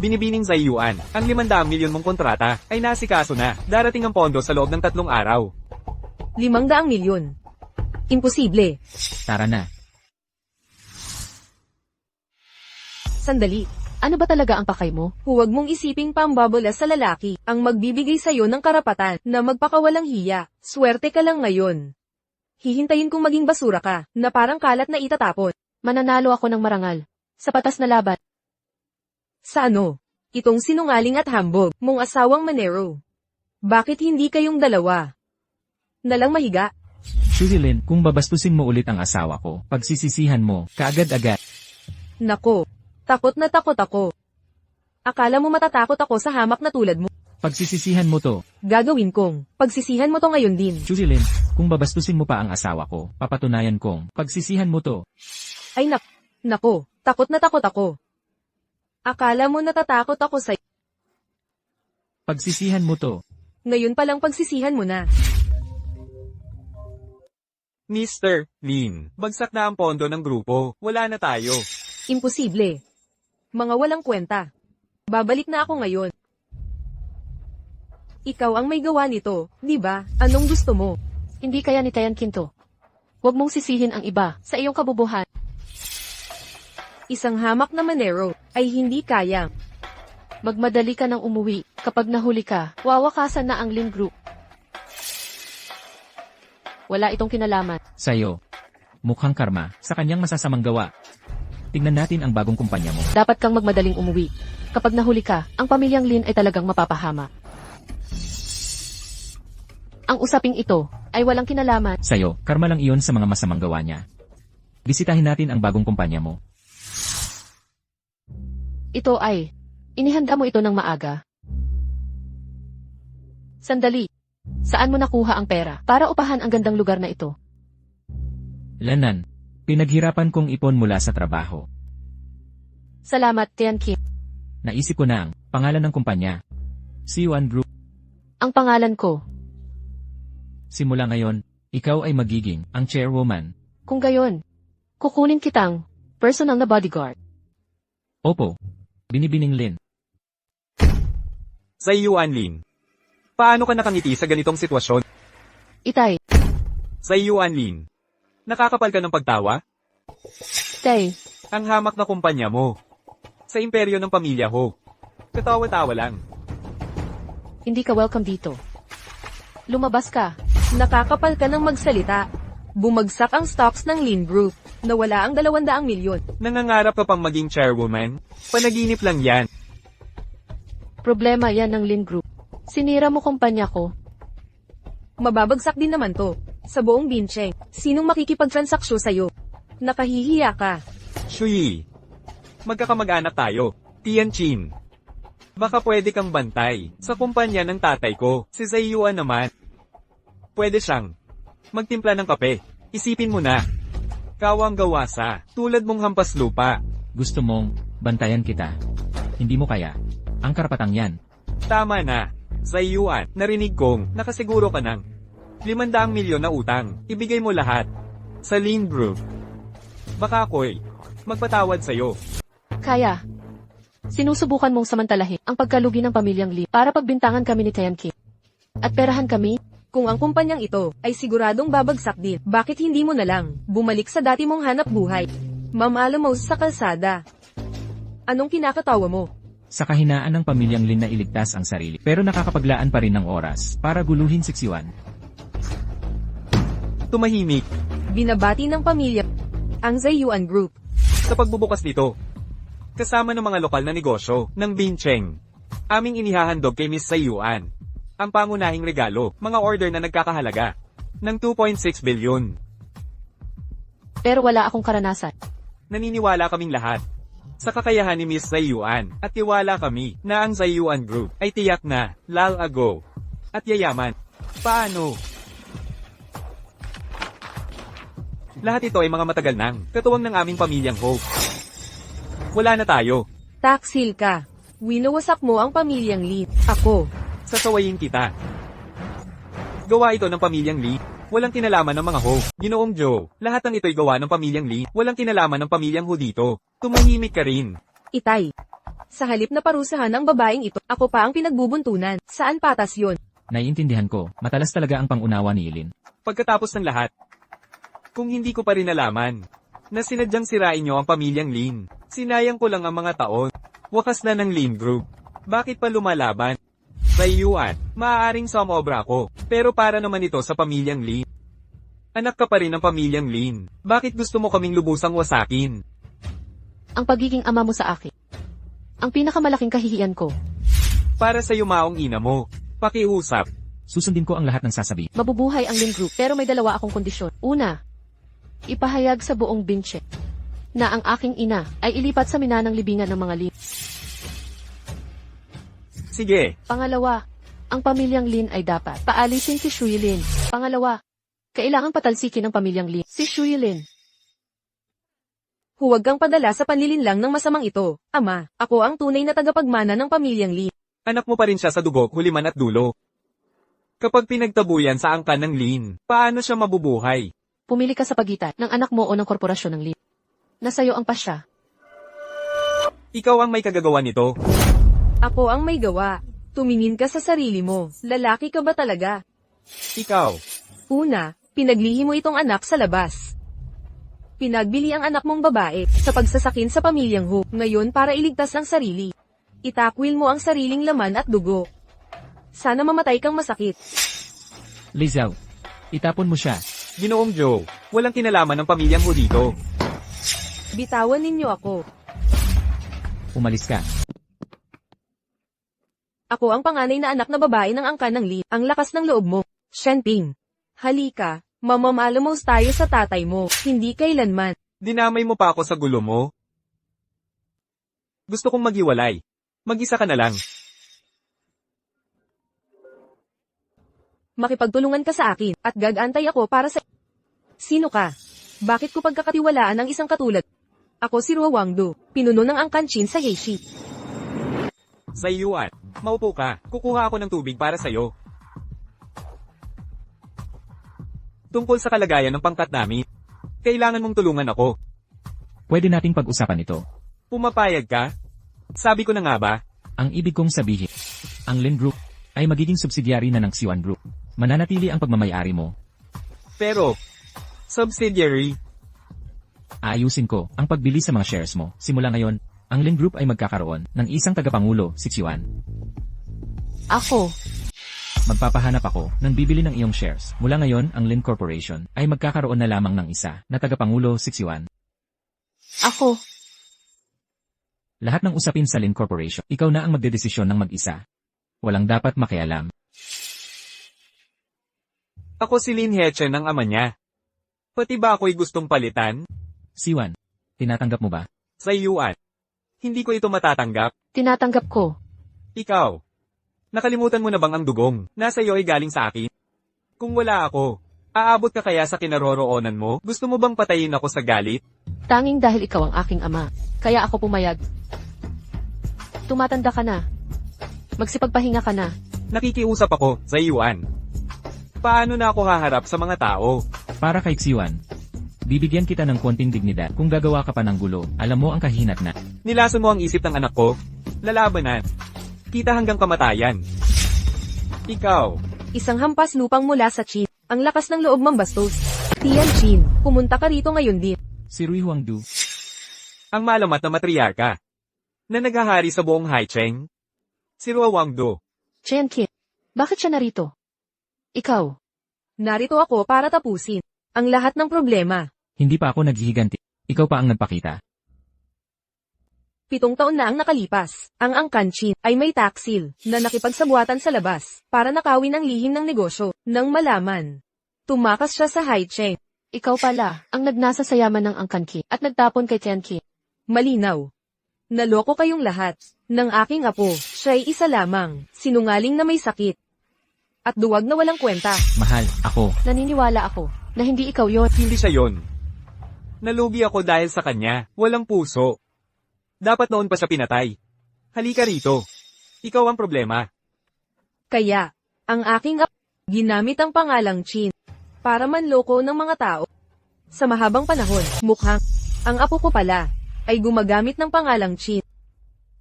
Binibining Zayuan, ang 500 milyon mong kontrata ay nasikaso na. Darating ang pondo sa loob ng 3 araw. 500 milyon. Imposible. Tara na. Sandali. Ano ba talaga ang pakay mo? Huwag mong isiping pambabola sa lalaki ang magbibigay sa'yo ng karapatan na magpakawalang hiya. Swerte ka lang ngayon. Hihintayin kong maging basura ka, na parang kalat na itatapon. Mananalo ako ng marangal. Sa patas na laban. Sa ano? Itong sinungaling at hambog, mong asawang manero. Bakit hindi kayong dalawa? Nalang mahiga? Shuzilin, kung babastusin mo ulit ang asawa ko, pagsisisihan mo, kaagad-agad. Nako, takot na takot ako. Akala mo matatakot ako sa hamak na tulad mo? Pagsisisihan mo to. Gagawin kong, pagsisihan mo to ngayon din. Shuzilin, kung babastusin mo pa ang asawa ko, papatunayan kong, pagsisihan mo to. Ay nako, takot na takot ako. Akala mo natatakot ako sa... Pagsisihan mo to. Ngayon palang pagsisihan mo na. Mr. Lin, bagsak na ang pondo ng grupo. Wala na tayo. Imposible. Mga walang kwenta. Babalik na ako ngayon. Ikaw ang may gawa nito, di ba? Anong gusto mo? Hindi kaya ni Tayan Kinto. Huwag mong sisihin ang iba sa iyong kabubuhan. Isang hamak na manero ay hindi kayang. Magmadali ka nang umuwi. Kapag nahuli ka, wawakasan na ang Lin Group. Wala itong kinalaman. Sa'yo. Mukhang karma, sa kanyang masasamang gawa. Tingnan natin ang bagong kumpanya mo. Dapat kang magmadaling umuwi. Kapag nahuli ka, ang pamilyang Lin ay talagang mapapahama. Ang usaping ito ay walang kinalaman. Sa'yo, karma lang iyon sa mga masamang gawa niya. Bisitahin natin ang bagong kumpanya mo. Ito ay, inihanda mo ito ng maaga. Sandali. Saan mo nakuha ang pera para upahan ang gandang lugar na ito? Lanan, pinaghirapan kong ipon mula sa trabaho. Salamat, Tian Kim. Naisip ko na ang pangalan ng kumpanya. C1 Group. Ang pangalan ko. Simula ngayon, ikaw ay magiging ang chairwoman. Kung gayon, kukunin kitang personal na bodyguard. Opo. Binibining Lin. Sa Yuan Lin. Paano ka nakangiti sa ganitong sitwasyon? Itay, Sa Yuan Lin. Nakakapal ka ng pagtawa? Tay, Ang hamak na kumpanya mo. Sa imperyo ng pamilya ho. Katawa-tawa lang. hindi ka welcome dito. Lumabas ka. Nakakapal ka ng magsalita. Bumagsak ang stocks ng Lin Group. Nawala ang 200 milyon. Nangangarap ka pang maging chairwoman? Panaginip lang yan. Problema yan ng Lin Group. Sinira mo kumpanya ko. Mababagsak din naman to. Sa buong Bincheng, sinong makikipagtransaksyo sa'yo? Nakahihiya ka. Shuyi. Magkakamag-anak tayo. Tianjin. Baka pwede kang bantay sa kumpanya ng tatay ko. Si Zaiyuan naman. Pwede siyang magtimpla ng kape. Isipin mo na. Kawang gawasa. Tulad mong hampas lupa. Gusto mong bantayan kita. Hindi mo kaya. Ang karapatang yan. Tama na. Zaiyuan, narinig kong nakasiguro ka ng 500 milyon na utang. Ibigay mo lahat. Sa Lin Group. Baka ako'y magpatawad sa'yo. Kaya. Sinusubukan mong samantalahin ang pagkalugi ng pamilyang Lee para pagbintangan kami ni Tian Kim. At perahan kami. Kung ang kumpanyang ito ay siguradong babagsak din, bakit hindi mo na lang bumalik sa dati mong hanap buhay? Mamalamos sa kalsada. Anong kinakatawa mo? Sa kahinaan ng pamilyang Lin na iligtas ang sarili, pero nakakapaglaan pa rin ng oras para guluhin si Xiwan. Tumahimik. Binabati ng pamilya ang Zaiyuan Group. Sa pagbubukas nito, kasama ng mga lokal na negosyo ng Bincheng, aming inihahandog kay Miss Zaiyuan ang pangunahing regalo, mga order na nagkakahalaga ng 2.6 bilyon. Pero wala akong karanasan. Naniniwala kaming lahat sa kakayahan ni Miss Zaiyuan at tiwala kami na ang Zaiyuan Group ay tiyak na lalago at yayaman. Paano? Lahat ito ay mga matagal nang katuwang ng aming pamilyang Hope. Wala na tayo. Taksil ka. Winawasak mo ang pamilyang Lee. Ako. Sasawayin kita. Gawa ito ng pamilyang Lee. Walang kinalaman ng mga Ho. Ginoong Joe, lahat ng ito'y gawa ng pamilyang Lee. Walang kinalaman ng pamilyang Ho dito. Tumahimik ka rin. Itay. Sa halip na parusahan ng babaeng ito, ako pa ang pinagbubuntunan. Saan patas yon? Naiintindihan ko, matalas talaga ang pangunawa ni Ilin. Pagkatapos ng lahat, kung hindi ko pa rin nalaman na sinadyang sirain niyo ang pamilyang Lin, sinayang ko lang ang mga taon. Wakas na ng Lin Group. Bakit pa lumalaban? Zaiyuan, maaaring sumobra ako, pero para naman ito sa pamilyang Lin. Anak ka pa rin ng pamilyang Lin. Bakit gusto mo kaming lubusang wasakin? Ang pagiging ama mo sa akin. Ang pinakamalaking kahihiyan ko. Para sa yumaong ina mo. Pakiusap. Susundin ko ang lahat ng sasabi. Mabubuhay ang Lin Group pero may dalawa akong kondisyon. Una, ipahayag sa buong Binche na ang aking ina ay ilipat sa minanang libingan ng mga Lin. Sige. Pangalawa, ang pamilyang Lin ay dapat paalisin si Shui Lin. Pangalawa, kailangang patalsikin ng pamilyang Lin si Shui Lin. Huwag kang padala sa panlilinlang ng masamang ito. Ama, ako ang tunay na tagapagmana ng pamilyang Lee. Anak mo pa rin siya sa dugo, huliman at dulo. Kapag pinagtabuyan sa angkan ng Lin, paano siya mabubuhay? Pumili ka sa pagitan ng anak mo o ng korporasyon ng Lin. Nasayo ang pasya. Ikaw ang may kagagawa nito. Ako ang may gawa. Tumingin ka sa sarili mo. Lalaki ka ba talaga? Ikaw. Una, pinaglihi mo itong anak sa labas. Pinagbili ang anak mong babae sa pagsasakin sa pamilyang Ho. Ngayon para iligtas ang sarili. Itakwil mo ang sariling laman at dugo. Sana mamatay kang masakit. Lizao, itapon mo siya. Ginoong Joe, walang kinalaman ng pamilyang Ho dito. Bitawan ninyo ako. Umalis ka. Ako ang panganay na anak na babae ng angkan ng Lee. Ang lakas ng loob mo. Shenping. Halika, mamamalamos tayo sa tatay mo, hindi kailanman. Dinamay mo pa ako sa gulo mo. Gusto kong maghiwalay. Mag-isa ka na lang. Makipagtulungan ka sa akin, at gagantay ako para sa... Sino ka? Bakit ko pagkakatiwalaan ang isang katulad? Ako si Ruo Wangdu, pinuno ng Angkan Chin sa Heishi. Sa Yuan, maupo ka. Kukuha ako ng tubig para sa'yo. Tungkol sa kalagayan ng pangkat namin, kailangan mong tulungan ako. Pwede nating pag-usapan ito. Pumapayag ka? Sabi ko na nga ba? Ang ibig kong sabihin, ang Lin Group ay magiging subsidiary na ng Xiwan Group. Mananatili ang pagmamayari mo. Pero, subsidiary, Aayusin ko ang pagbili sa mga shares mo. Simula ngayon, ang Lin Group ay magkakaroon ng isang tagapangulo, si Xiwan. Ako. Magpapahanap ako ng bibili ng iyong shares. Mula ngayon, ang Lin Corporation ay magkakaroon na lamang ng isa na tagapangulo, si Xiwan. Ako. Lahat ng usapin sa Lin Corporation, ikaw na ang magdedesisyon ng mag-isa. Walang dapat makialam. ako si Lin Hechen ng ama niya. Pati ba ako'y gustong palitan? Xiwan, tinatanggap mo ba? Sa Yuan, hindi ko ito matatanggap. Tinatanggap ko. Ikaw, nakalimutan mo na bang ang dugong nasa iyo ay galing sa akin? Kung wala ako, aabot ka kaya sa kinaroroonan mo? Gusto mo bang patayin ako sa galit? Tanging dahil ikaw ang aking ama. Kaya ako pumayag. Tumatanda ka na. Magsipagpahinga ka na. Nakikiusap ako sa Yuan. Paano na ako haharap sa mga tao? Para kay Xiwan, bibigyan kita ng konting dignidad kung gagawa ka pa ng gulo. Alam mo ang kahinat na. Nilason mo ang isip ng anak ko? Lalabanan. Kita hanggang kamatayan. Ikaw, Isang hampas lupang mula sa Chin. Ang lakas ng loob mambastos. Tian Chin, pumunta ka rito ngayon din. Si Rui Huangdu, ang malamat na matriarka na naghahari sa buong Haicheng. Si Ruo Wangdu. Chen Qin. Bakit siya narito? Ikaw. Narito ako para tapusin ang lahat ng problema. hindi pa ako naghihiganti. Ikaw pa ang nagpakita. 7 taon na ang nakalipas. Ang Angkan Chin ay may taksil na nakipagsabuatan sa labas para nakawin ang lihim ng negosyo. Nang malaman, tumakas siya sa Haicheng. Ikaw pala, ang nagnasa sa yaman ng Angkan Qin at nagtapon kay Tian Qin. Malinaw. Naloko kayong lahat. Ng aking apo, siya'y isa lamang, sinungaling na may sakit. At duwag na walang kwenta. Mahal, ako. Naniniwala ako na hindi ikaw yon. Hindi siya yon. Nalugi ako dahil sa kanya. Walang puso. Dapat noon pa siya pinatay. Halika rito. Ikaw ang problema. Kaya, ang aking apo, ginamit ang pangalang Chin para manloko ng mga tao. Sa mahabang panahon, mukhang, ang apo ko pala, ay gumagamit ng pangalang Chin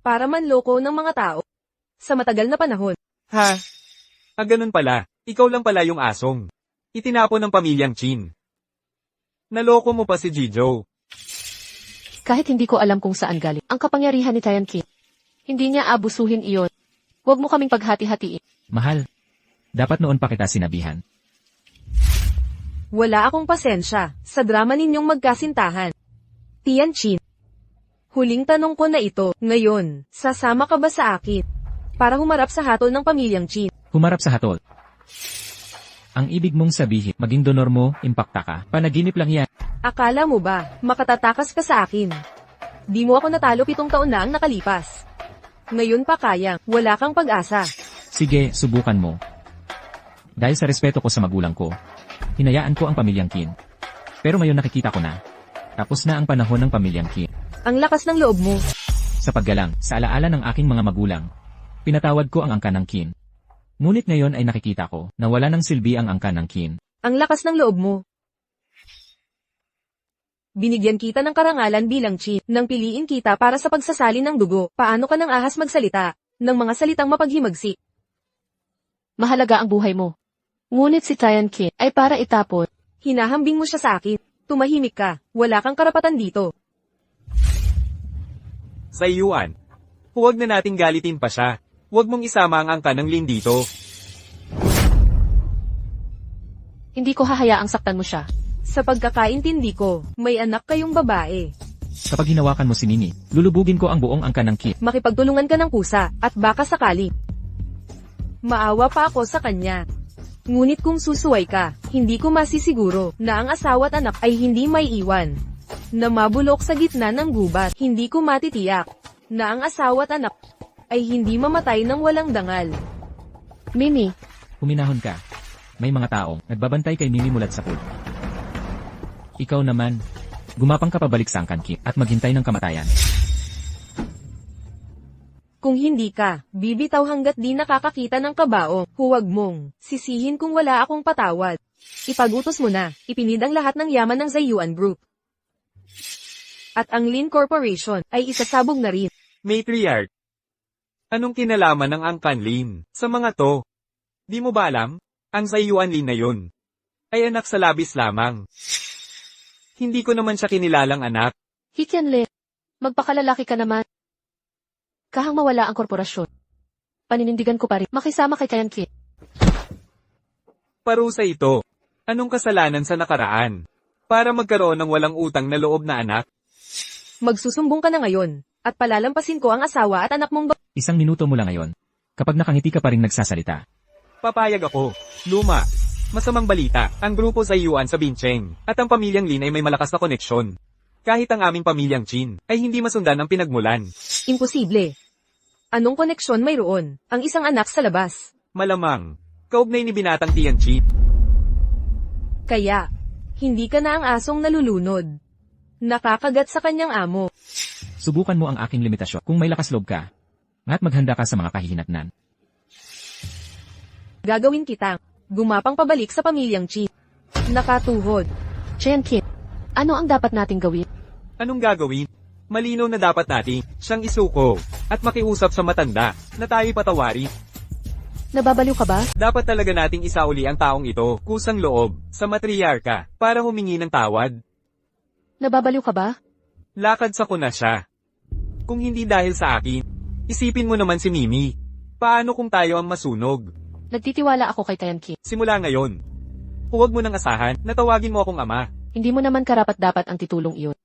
para manloko ng mga tao. Sa matagal na panahon, Ha? Ganun pala. Ikaw lang pala yung asong. Itinapon ng pamilyang Chin. Naloko mo pa si Jijo. Kahit hindi ko alam kung saan galing ang kapangyarihan ni Tian Qin. Hindi niya abusuhin iyon. Huwag mo kaming paghati-hatiin. Mahal. Dapat noon pa kita sinabihan. wala akong pasensya sa drama ninyong magkasintahan. Tian Chin, huling tanong ko na ito, ngayon, sasama ka ba sa akin para humarap sa hatol ng pamilyang Chin? Humarap sa hatol. Ang ibig mong sabihin, maging donor mo, impakta ka. Panaginip lang yan. Akala mo ba, makatatakas ka sa akin? Di mo ako natalo 7 taon na ang nakalipas. Ngayon pa kaya, wala kang pag-asa. Sige, subukan mo. Dahil sa respeto ko sa magulang ko, hinayaan ko ang pamilyang Qin. Pero ngayon nakikita ko na. Tapos na ang panahon ng pamilyang Qin. Ang lakas ng loob mo. Sa paggalang, sa alaala ng aking mga magulang, pinatawad ko ang angkan ng Qin. Ngunit ngayon ay nakikita ko na wala ng silbi ang angkan ng Qin. Ang lakas ng loob mo. Binigyan kita ng karangalan bilang Chin, nang piliin kita para sa pagsasalin ng dugo. Paano ka nang ahas magsalita ng mga salitang mapaghimagsik? Mahalaga ang buhay mo. Ngunit si Tian Qin ay para itapon. Hinahambing mo siya sa akin. Tumahimik ka. Wala kang karapatan dito. Sa Yuan, huwag na nating galitin pa siya. Huwag mong isama ang angka ng Lin dito. Hindi ko hahayaang saktan mo siya. Sa pagkakaintindi ko, may anak kayong babae. Kapag hinawakan mo si Nini, lulubugin ko ang buong angkan ng Qin. Makipagtulungan ka ng pusa, at baka sakali. Maawa pa ako sa kanya. Ngunit kung susuway ka, hindi ko masisiguro na ang asawa at anak ay hindi may iwan. Na mabulok sa gitna ng gubat, hindi ko matitiyak na ang asawa at anak ay hindi mamatay ng walang dangal. Mimi, Huminahon ka. May mga taong nagbabantay kay Mimi mulat sa pool. Ikaw naman, gumapang ka pabalik sa angkan Kim at maghintay ng kamatayan. Kung hindi ka, bibitaw hanggat di nakakakita ng kabaong, huwag mong sisihin kung wala akong patawad. Ipagutos mo na, ipinid ang lahat ng yaman ng Zayuan Group. At ang Lin Corporation ay isasabog na rin. Matriarch. Anong kinalaman ng Angkan Lin sa mga to? Di mo ba alam? Ang Zayuan Lin na yun ay anak sa labis lamang. Hindi ko naman siya kinilalang anak. Hikianle, magpakalalaki ka naman. Kahang mawala ang korporasyon. Paninindigan ko pa rin, makisama kay Kayan Kim. Parusa ito. Anong kasalanan sa nakaraan? Para magkaroon ng walang utang na loob na anak? Magsusumbong ka na ngayon, at palalampasin ko ang asawa at anak mong Isang minuto mula ngayon. Kapag nakangiti ka pa rin nagsasalita. Papayag ako. Luma. Masamang balita, ang grupo sa Yuan sa Bincheng, at ang pamilyang Lin ay may malakas na koneksyon. Kahit ang aming pamilyang Chin, ay hindi masundan ang pinagmulan. Imposible. Anong koneksyon mayroon? Ang isang anak sa labas. Malamang, kaugnay ni binatang Tianchi. Kaya, hindi ka na ang asong nalulunod. Nakakagat sa kanyang amo. Subukan mo ang aking limitasyon kung may lakas loob ka. At maghanda ka sa mga kahihinatnan. Gagawin kitang gumapang pabalik sa pamilyang Chi. Nakatuhod. Kayan Kim, ano ang dapat nating gawin? Anong gagawin? Malinaw na dapat natin siyang isuko at makiusap sa matanda na tayo'y patawari. Nababaliw ka ba? Dapat talaga nating isauli ang taong ito, kusang loob, sa matriarka, para humingi ng tawad. Nababaliw ka ba? Lakad sa kuna siya. Kung hindi dahil sa akin, isipin mo naman si Mimi. Paano kung tayo ang masunog? Nagtitiwala ako kay Kayan Kim. Simula ngayon, huwag mo nang asahan na tawagin mo akong ama. Hindi mo naman karapat-dapat ang titulong iyon.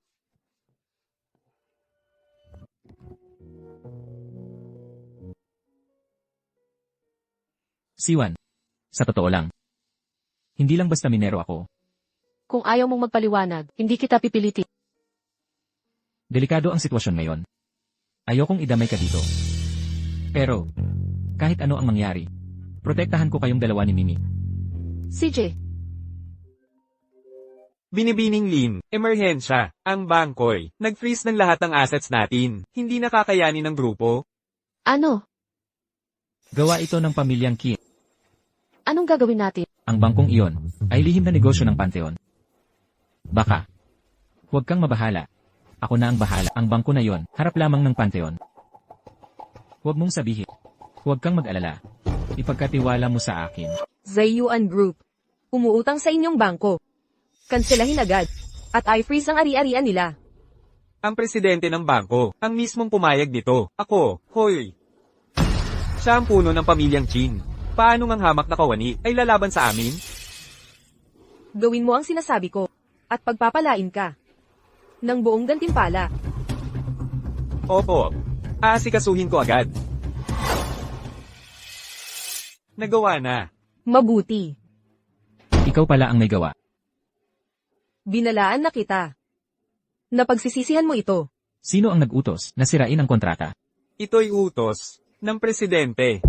Siwan. Sa totoo lang. Hindi lang basta minero ako. Kung ayaw mong magpaliwanag, hindi kita pipilitin. Delikado ang sitwasyon ngayon. Ayokong idamay ka dito. Pero, kahit ano ang mangyari, protektahan ko kayong dalawa ni Mimi. CJ, Binibining Lin, emerhensya, ang bangkoy, nag-freeze ng lahat ng assets natin, hindi nakakayanin ng grupo. ano? Gawa ito ng pamilyang Kim. Anong gagawin natin? Ang bangkong iyon ay lihim na negosyo ng Pantheon. Baka. Huwag kang mabahala. Ako na ang bahala. Ang bangko na yon, harap lamang ng Pantheon. Huwag mong sabihin. Huwag kang mag-alala. Ipagkatiwala mo sa akin. Zayuan Group. Umuutang sa inyong bangko. Kanselahin agad. At i-freeze ang ari-arian nila. Ang presidente ng bangko, ang mismong pumayag nito, ako, hoy. Siya ang puno ng pamilyang Chin. Paano ngang hamak na kawani ay lalaban sa amin? Gawin mo ang sinasabi ko. At pagpapalain ka. Ng buong gantimpala. Opo. Aasikasuhin ko agad. Nagawa na. Mabuti. Ikaw pala ang may gawa. Binalaan na kita. Napagsisisihan mo ito. Sino ang nag-utos na sirain ang kontrata? Ito'y utos ng presidente.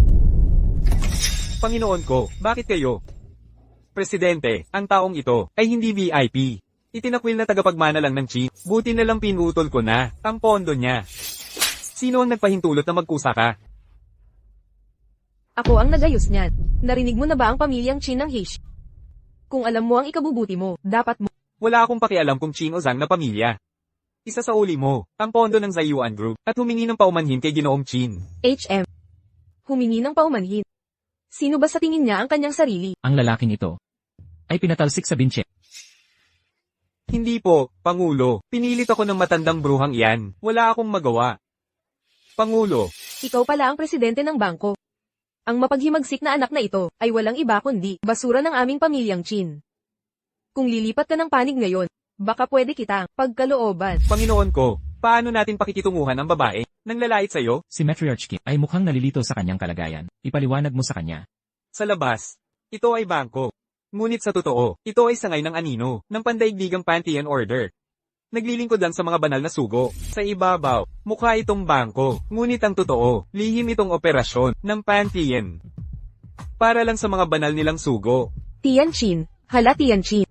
Panginoon ko, bakit kayo? Presidente, ang taong ito ay hindi VIP. Itinakwil na tagapagmana lang ng chief. Buti na lang pinutol ko na ang pondo niya. Sino ang nagpahintulot na magkusa ka? Ako ang nagayos niyan. Narinig mo na ba ang pamilyang Chin ng Hish? Kung alam mo ang ikabubuti mo, dapat mo. Wala akong pakialam kung Chin o Zhang na pamilya. Isa sa uli mo, ang pondo ng Zayuan Group, at humingi ng paumanhin kay Ginoong Chin. HM. Humingi ng paumanhin. Sino ba sa tingin niya ang kanyang sarili? Ang lalaking ito ay pinatalsik sa binche. Hindi po, Pangulo. Pinilit ako ng matandang bruhang iyan. Wala akong magawa. Pangulo, Ikaw pala ang presidente ng bangko. Ang mapaghimagsik na anak na ito ay walang iba kundi basura ng aming pamilyang Chin. Kung lilipat ka ng panig ngayon, baka pwede kitang pagkalooban. Panginoon ko, paano natin pakikitunguhan ang babae nang lalait sa'yo? Si Matriarch Kim ay mukhang nalilito sa kanyang kalagayan. Ipaliwanag mo sa kanya. Sa labas, Ito ay bangko. Ngunit sa totoo, ito ay sangay ng anino, ng pandaigdigang Pantheon Order. Naglilingkod lang sa mga banal na sugo. Sa ibabaw, mukha itong bangko. Ngunit ang totoo, lihim itong operasyon ng Pantheon. Para lang sa mga banal nilang sugo. Tianqin, hala Tianqin.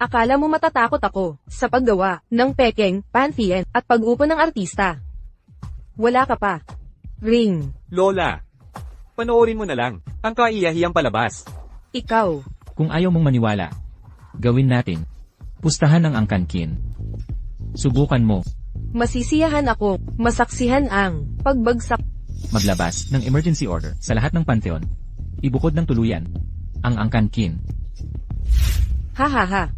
Akala mo matatakot ako sa paggawa ng pekeng, Pantheon, at pag-upo ng artista. Wala ka pa. Ring. Lola, panoorin mo na lang, ang kaiyahiyang palabas. Ikaw. Kung ayaw mong maniwala, gawin natin. Pustahan ang Angkan Kin. Subukan mo, Masisiyahan ako, masaksihan ang pagbagsak. maglabas ng emergency order sa lahat ng Pantheon. Ibukod ng tuluyan ang Angkan Kin. Hahaha.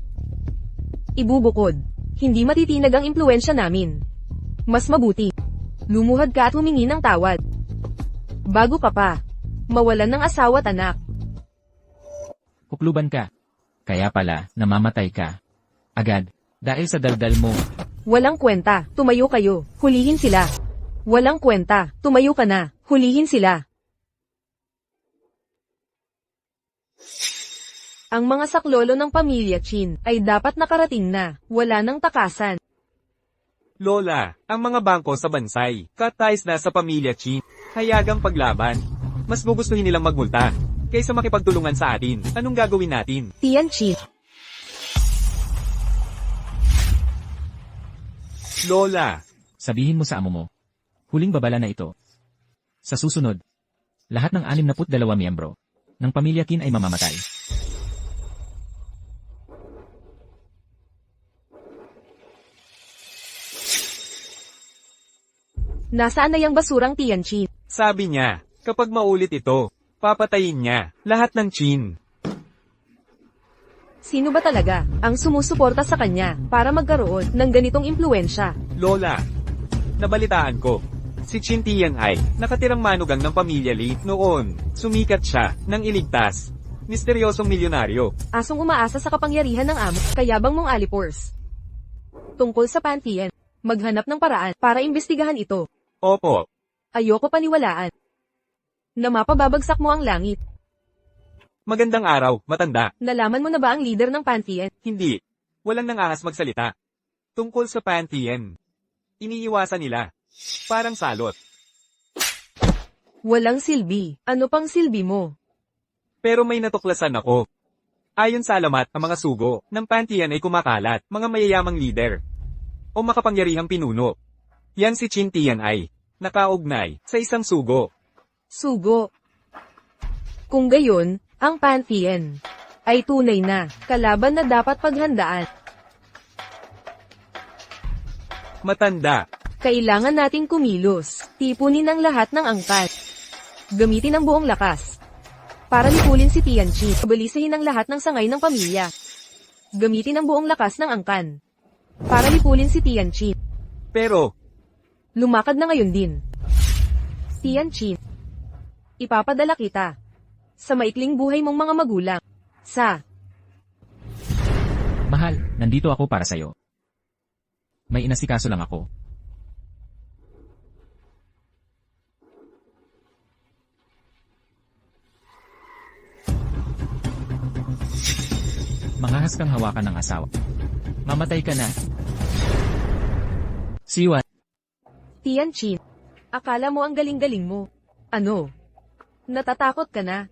Ibubukod. Hindi matitinag ang impluensya namin. Mas mabuti. Lumuhad ka at humingi ng tawad. Bago ka pa. Mawalan ng asawa at anak. Kukluban ka. Kaya pala, namamatay ka. Agad, dahil sa daldal mo. Walang kwenta, tumayo kayo, hulihin sila. Walang kwenta, tumayo ka na, hulihin sila. Ang mga saklolo ng pamilya Chin ay dapat nakarating na, wala nang takasan. Lola, ang mga bangko sa bansay, cut-ties na sa pamilya Chin, hayagang paglaban. Mas gugustuhin nilang magmulta, kaysa makipagtulungan sa atin. Anong gagawin natin? Tianqin, Lola, Sabihin mo sa amo mo. Huling babala na ito. Sa susunod, lahat ng 62 miyembro ng pamilya Qin ay mamamatay. nasaan na yung basurang Tianqin? sabi niya, kapag maulit ito, papatayin niya lahat ng Chin. Sino ba talaga ang sumusuporta sa kanya para magkaroon ng ganitong impluensya? Lola, nabalitaan ko. Si Chin Tianhai, nakatirang manugang ng pamilya Li noon. Sumikat siya nang iligtas. Misteryosong milyonaryo. Asong umaasa sa kapangyarihan ng amo, kayabang mong alipors. Tungkol sa Pantheon, maghanap ng paraan para imbestigahan ito. Opo, Ayoko paniwalaan na mapababagsak mo ang langit. magandang araw, matanda. Nalaman mo na ba ang leader ng Pantheon? Hindi. Walang nangahas magsalita. Tungkol sa Pantheon. Iniiwasan nila. Parang salot. Walang silbi. Ano pang silbi mo? Pero may natuklasan ako. Ayon sa alamat, ang mga sugo ng Pantheon ay kumakalat, mga mayayamang leader. O makapangyarihang pinuno. Yan si Chin Tianhai. Nakaugnay sa isang sugo. Sugo. Kung gayon, ang Pantheon ay tunay na kalaban na dapat paghandaan. Matanda. Kailangan nating kumilos. Tipunin ang lahat ng angkat. Gamitin ang buong lakas. Para lipulin si Tianqin. Balisahin ang lahat ng sangay ng pamilya. Gamitin ang buong lakas ng angkan. Para lipulin si Tianqin. Pero, Lumakad na ngayon din. Tianqin. Ipapadala kita. Sa maikling buhay mong mga magulang. Sa Mahal, nandito ako para sa'yo. May inasikaso lang ako. Manghahas kang hawakan ng asawa. Mamatay ka na. Siwa, Tianqin. Akala mo ang galing-galing mo. Ano? Natatakot ka na?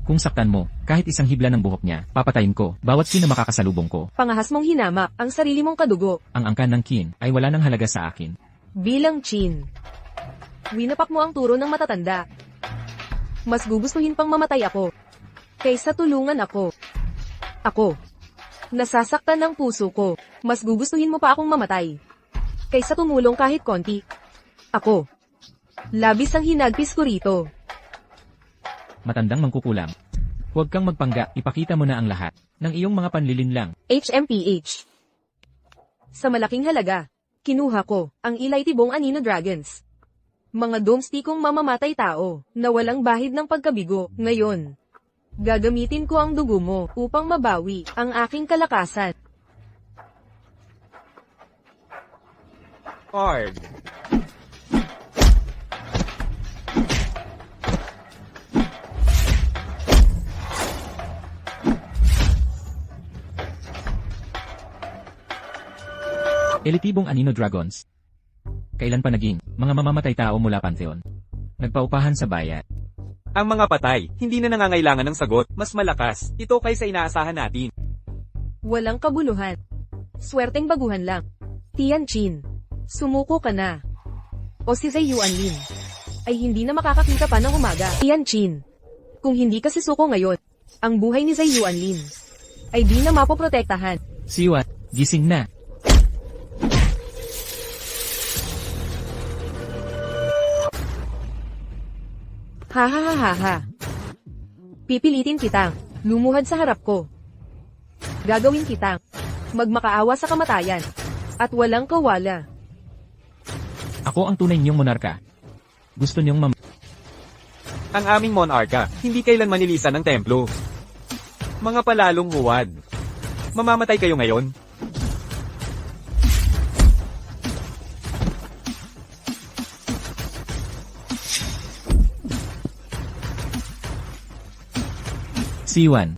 kung saktan mo, kahit isang hibla ng buhok niya, papatayin ko, bawat sino makakasalubong ko. Pangahas mong hinamak ang sarili mong kadugo. Ang angkan ng Qin ay wala ng halaga sa akin. Bilang Chin. Winapak mo ang turo ng matatanda. Mas gugustuhin pang mamatay ako. Kaysa tulungan ako. Ako. Nasasaktan ng puso ko. Mas gugustuhin mo pa akong mamatay. Kaysa tumulong kahit konti. Ako. Labis ang hinagpis ko rito. Matandang mangkukulam. Huwag kang magpangga, ipakita mo na ang lahat ng iyong mga panlilinlang. HMPH. Sa malaking halaga, kinuha ko ang ilaytibong anino dragons. Mga domestikong mamamatay tao na walang bahid ng pagkabigo. Ngayon, gagamitin ko ang dugo mo upang mabawi ang aking kalakasan. Arg. Elitibong Anino Dragons. Kailan pa naging mga mamamatay tao mula Pantheon? Nagpaupahan sa bayan. Ang mga patay, hindi na nangangailangan ng sagot, mas malakas. Ito kaysa inaasahan natin. Walang kabuluhan. Swerteng baguhan lang. Tianqin, sumuko ka na. O si Zai Yuanlin ay hindi na makakakita pa ng umaga. Tianqin, kung hindi ka sisuko ngayon, ang buhay ni Zai Yuanlin ay di na mapoprotektahan. Siwa, gising na. Ha ha ha ha ha. Pipilitin kitang lumuhad sa harap ko. Gagawin kitang magmakaawa sa kamatayan at walang kawala. Ako ang tunay niyong monarka. Gusto niyong Ang aming monarka, hindi kailanman nilisan ng templo. Mga palalong huwad. Mamamatay kayo ngayon? Siwan.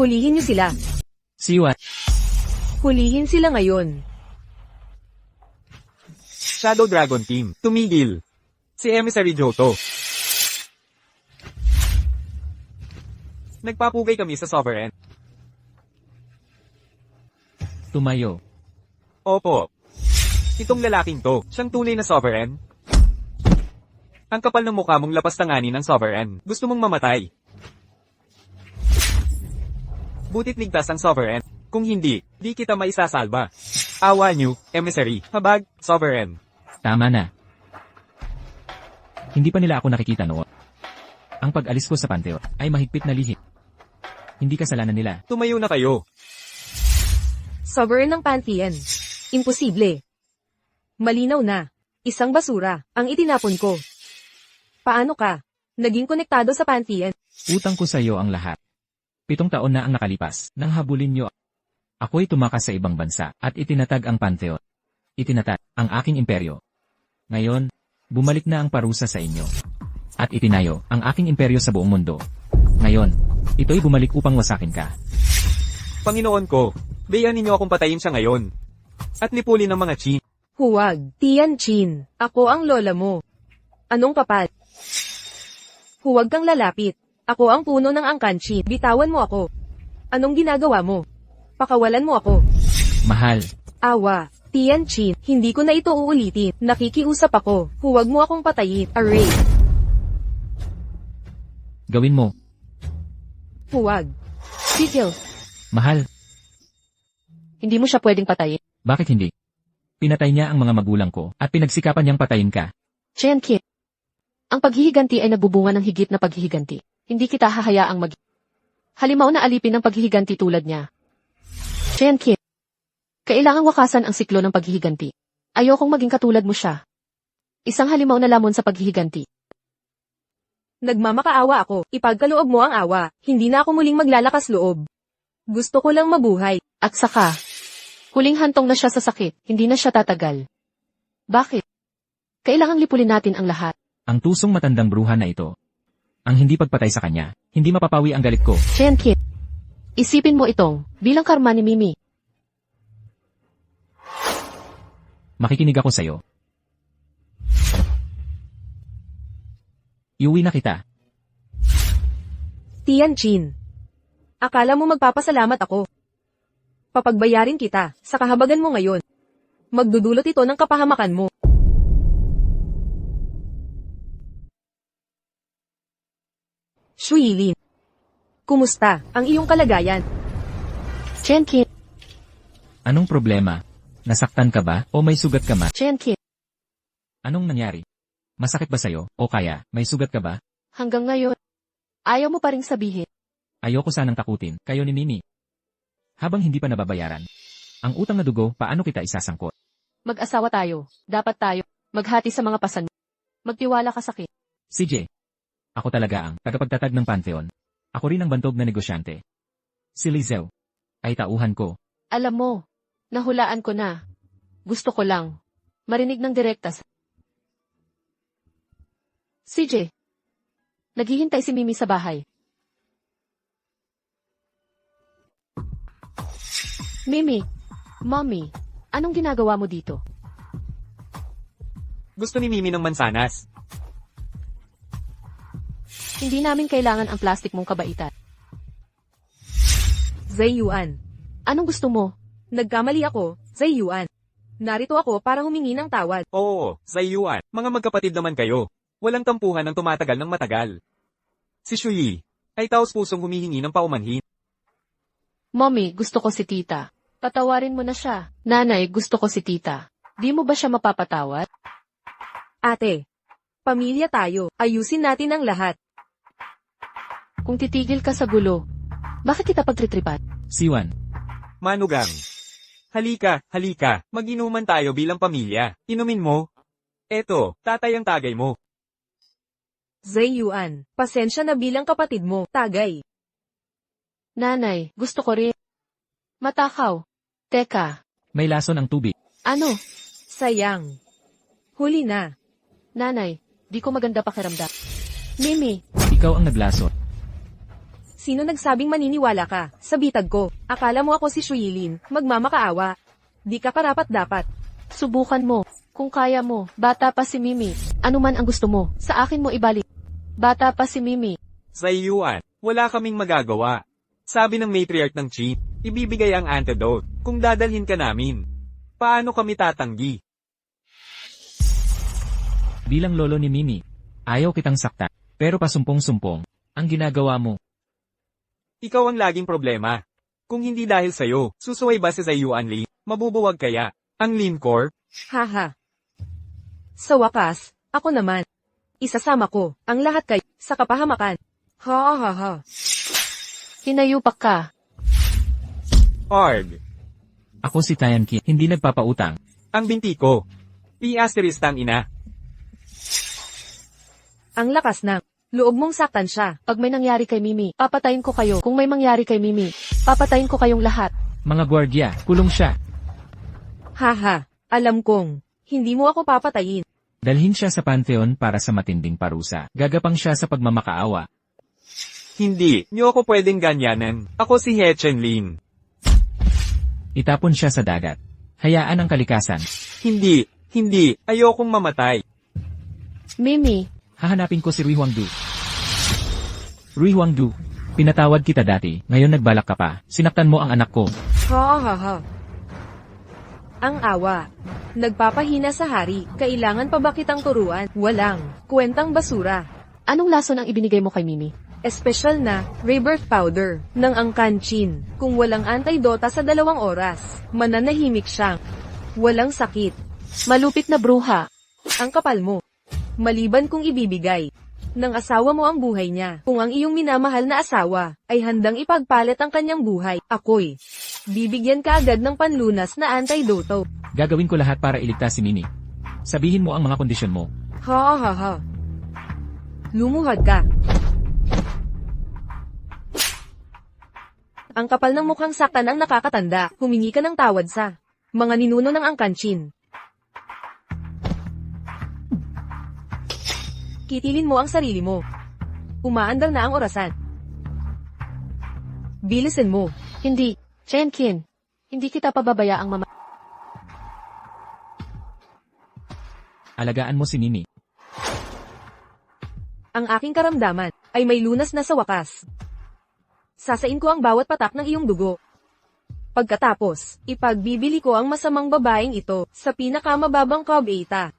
Hulihin niyo sila. Siwa. Hulihin sila ngayon. Shadow Dragon Team, tumigil. Si Emissary Johto. Nagpapugay kami sa Sovereign. Tumayo. Opo. Itong lalaking to, siyang tunay na Sovereign. Ang kapal ng mukha mong lapastanganin ng Sovereign. Gusto mong mamatay. Butit ligtas ang Sovereign. Kung hindi, di kita maisasalba. Awa niyo, Emissary, habag, Sovereign. Tama na. Hindi pa nila ako nakikita noon. Ang pag-alis ko sa Pantheon ay mahigpit na lihim. Hindi kasalanan nila. Tumayo na kayo. Sovereign ng Pantheon. Imposible. Malinaw na. Isang basura ang itinapon ko. Paano ka naging konektado sa Pantheon? Utang ko sa iyo ang lahat. 7 taon na ang nakalipas nang habulin niyo. Ako'y tumakas sa ibang bansa at itinatag ang Pantheon. Itinatag ang aking imperyo. Ngayon, bumalik na ang parusa sa inyo. At itinayo ang aking imperyo sa buong mundo. Ngayon, ito'y bumalik upang wasakin ka. Panginoon ko, bayan ninyo akong patayin siya ngayon. At lipulin ng mga chi. Huwag, Tianqin. Ako ang lola mo. Anong kapal? Huwag kang lalapit. Ako ang puno ng angkanchi. Bitawan mo ako. Anong ginagawa mo? Pakawalan mo ako. Mahal, Awa. Tianqin, hindi ko na ito uulitin. Nakikiusap ako. Huwag mo akong patayin. Array. gawin mo. Huwag. Sigil, Mahal, hindi mo siya pwedeng patayin. bakit hindi? Pinatay niya ang mga magulang ko at pinagsikapan niyang patayin ka. Chen-Kit, ang paghihiganti ay nagbubunga ng higit na paghihiganti. Hindi kita hahayaang halimaw na alipin ng paghihiganti tulad niya. Chen-Kit, kailangang wakasan ang siklo ng paghihiganti. Ayokong maging katulad mo siya. Isang halimaw na lamon sa paghihiganti. Nagmamakaawa ako. Ipagkaloob mo ang awa. Hindi na ako muling maglalakas loob. Gusto ko lang mabuhay. At saka, huling hantong na siya sa sakit, hindi na siya tatagal. Bakit? Kailangang lipulin natin ang lahat. Ang tusong matandang bruha na ito. Ang hindi pagpatay sa kanya, hindi mapapawi ang galit ko. Chen-Kit, isipin mo itong bilang karma ni Mimi. Makikinig ako sa'yo. Iuwi na kita. Tianqin. Akala mo magpapasalamat ako. Papagbayarin kita sa kahabagan mo ngayon. Magdudulot ito ng kapahamakan mo. Shuilin. Kumusta ang iyong kalagayan? Chen-Kit, Anong problema? Nasaktan ka ba o may sugat ka ma? Chen-Kit, Anong nangyari? Masakit ba sa'yo o kaya may sugat ka ba? hanggang ngayon, ayaw mo pa ring sabihin. Ayoko sanang takutin kayo ni Mimi. Habang hindi pa nababayaran. Ang utang na dugo, paano kita isasangkot? Mag-asawa tayo, dapat tayo maghati sa mga pasan. Magtiwala ka sa akin. CJ. Ako talaga ang tagapagtatag ng Pantheon. Ako rin ang bantog na negosyante. Si Lizelle ay tauhan ko. Alam mo, nahulaan ko na. Gusto ko lang marinig ng direkta sa... CJ, naghihintay si Mimi sa bahay. Mimi, Mommy, Anong ginagawa mo dito? Gusto ni Mimi ng mansanas. Hindi namin kailangan ang plastic mong kabaitan. Zayuan. Anong gusto mo? Nagkamali ako, Zayuan. Narito ako para humingi ng tawad. Oo, Zayuan. Mga magkapatid naman kayo. Walang tampuhan ng tumatagal ng matagal. Si Shuyi ay taos-pusong humihingi ng paumanhin. Mommy, gusto ko si tita. Patawarin mo na siya. Nanay, gusto ko si tita. Di mo ba siya mapapatawad? Ate, pamilya tayo. Ayusin natin ang lahat. Kung titigil ka sa gulo, bakit kita pagtritripat? Siwan. Manugang. Halika, halika. Mag-inuman tayo bilang pamilya. Inumin mo. Eto, tatay ang tagay mo. Zayuan, pasensya na bilang kapatid mo, tagay. Nanay, gusto ko rin. Matakaw. Teka, May lason ang tubig. ano? Sayang. Huli na. Nanay, di ko maganda pakiramdam. Mimi, Ikaw ang naglason. Sino nagsabing maniniwala ka? Sa bitag ko. Akala mo ako si Shuilin, magmamakaawa. Di ka karapat-dapat. subukan mo. Kung kaya mo, bata pa si Mimi. Ano man ang gusto mo, sa akin mo ibalik. Bata pa si Mimi. Zayuan, wala kaming magagawa. Sabi ng matriarch ng Qin, ibibigay ang antidote kung dadalhin ka namin. Paano kami tatanggi? Bilang lolo ni Mimi, ayaw kitang sakta. Pero pasumpong-sumpong, ang ginagawa mo. Ikaw ang laging problema. Kung hindi dahil sa'yo, susuway ba si Zayuan Lee? Mabubuwag kaya? Ang Lin Corp? Haha. Sa wakas, ako naman. Isasama ko, ang lahat kayo, sa kapahamakan. Ha ha ha. Hinayupak ka. Arg. Ako si Tayan Ki, hindi nagpapautang. Ang binti ko. I-asterisk ang ina. Ang lakas ng loob mong saktan siya. Pag may nangyari kay Mimi, papatayin ko kayo. Kung may mangyari kay Mimi, papatayin ko kayong lahat. Mga gwardya, kulong siya. Haha. Alam kong, hindi mo ako papatayin. Dalhin siya sa Pantheon para sa matinding parusa. Gagapang siya sa pagmamakaawa. Hindi, niyo ako pwedeng ganyanan. Ako si Hechen Lin. Itapon siya sa dagat. Hayaan ang kalikasan. Hindi, ayokong mamatay. Mimi, Hahanapin ko si Rui Huangdu. Rui Huangdu, pinatawad kita dati, ngayon nagbalak ka pa. Sinaktan mo ang anak ko. Ha ha ha. Ang awa. Nagpapahina sa hari, kailangan pa ba kitang turuan? Walang. Kwentang basura. anong lason ang ibinigay mo kay Mimi? Espesyal na, rebirth powder, ng angkan Chin. Kung walang antidota sa 2 oras, mananahimik siyang. Walang sakit. Malupit na bruha. Ang kapal mo. Maliban kung ibibigay ng asawa mo ang buhay niya. Kung ang iyong minamahal na asawa ay handang ipagpalit ang kanyang buhay, ako'y bibigyan ka agad ng panlunas na antidoto. Gagawin ko lahat para iligtas si Mimi. Sabihin mo ang mga kondisyon mo. Ha ha ha. Lumuhad ka. Ang kapal ng mukhang saktan ang nakakatanda. Humingi ka ng tawad sa mga ninuno ng angkanchin. Kitilin mo ang sarili mo. Umaandar na ang orasan. Bilisin mo. Hindi, Chenkin. Hindi kita pababayaang mama. Alagaan mo si Mimi. Ang aking karamdaman ay may lunas na sa wakas. Sasain ko ang bawat patak ng iyong dugo. Pagkatapos, ipagbibili ko ang masamang babaeng ito sa pinakamababang kabeta.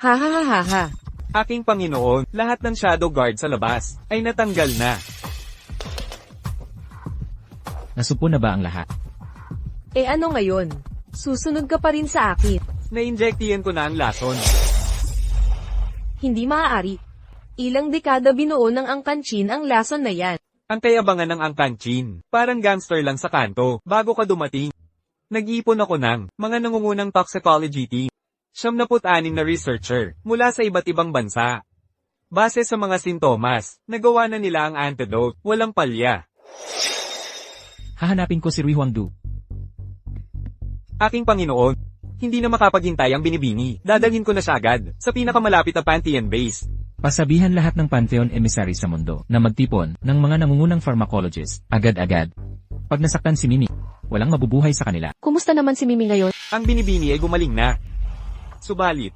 Ha ha ha ha ha. Aking Panginoon, lahat ng shadow guard sa labas ay natanggal na. Nasupo na ba ang lahat? Eh ano ngayon? Susunod ka pa rin sa akin. Na-injectian ko na ang lason. Hindi maaari. Ilang dekada binuo ng angkanchin ang lason na yan. Ang kayabangan ng angkanchin, parang gangster lang sa kanto, bago ka dumating. Nag-ipon ako ng mga nangungunang toxicology team. 76 na researcher, mula sa iba't ibang bansa. Base sa mga sintomas, nagawa na nila ang antidote, walang palya. Hahanapin ko si Rui Huangdu. Aking Panginoon, hindi na makapaghintay ang binibini, dadalhin ko na siya agad, sa pinakamalapit na Pantheon base. Pasabihan lahat ng Pantheon emissary sa mundo na magtipon ng mga nangungunang pharmacologist, agad-agad. Pag nasaktan si Mimi, walang mabubuhay sa kanila. Kumusta naman si Mimi ngayon? Ang binibini ay gumaling na. Subalit,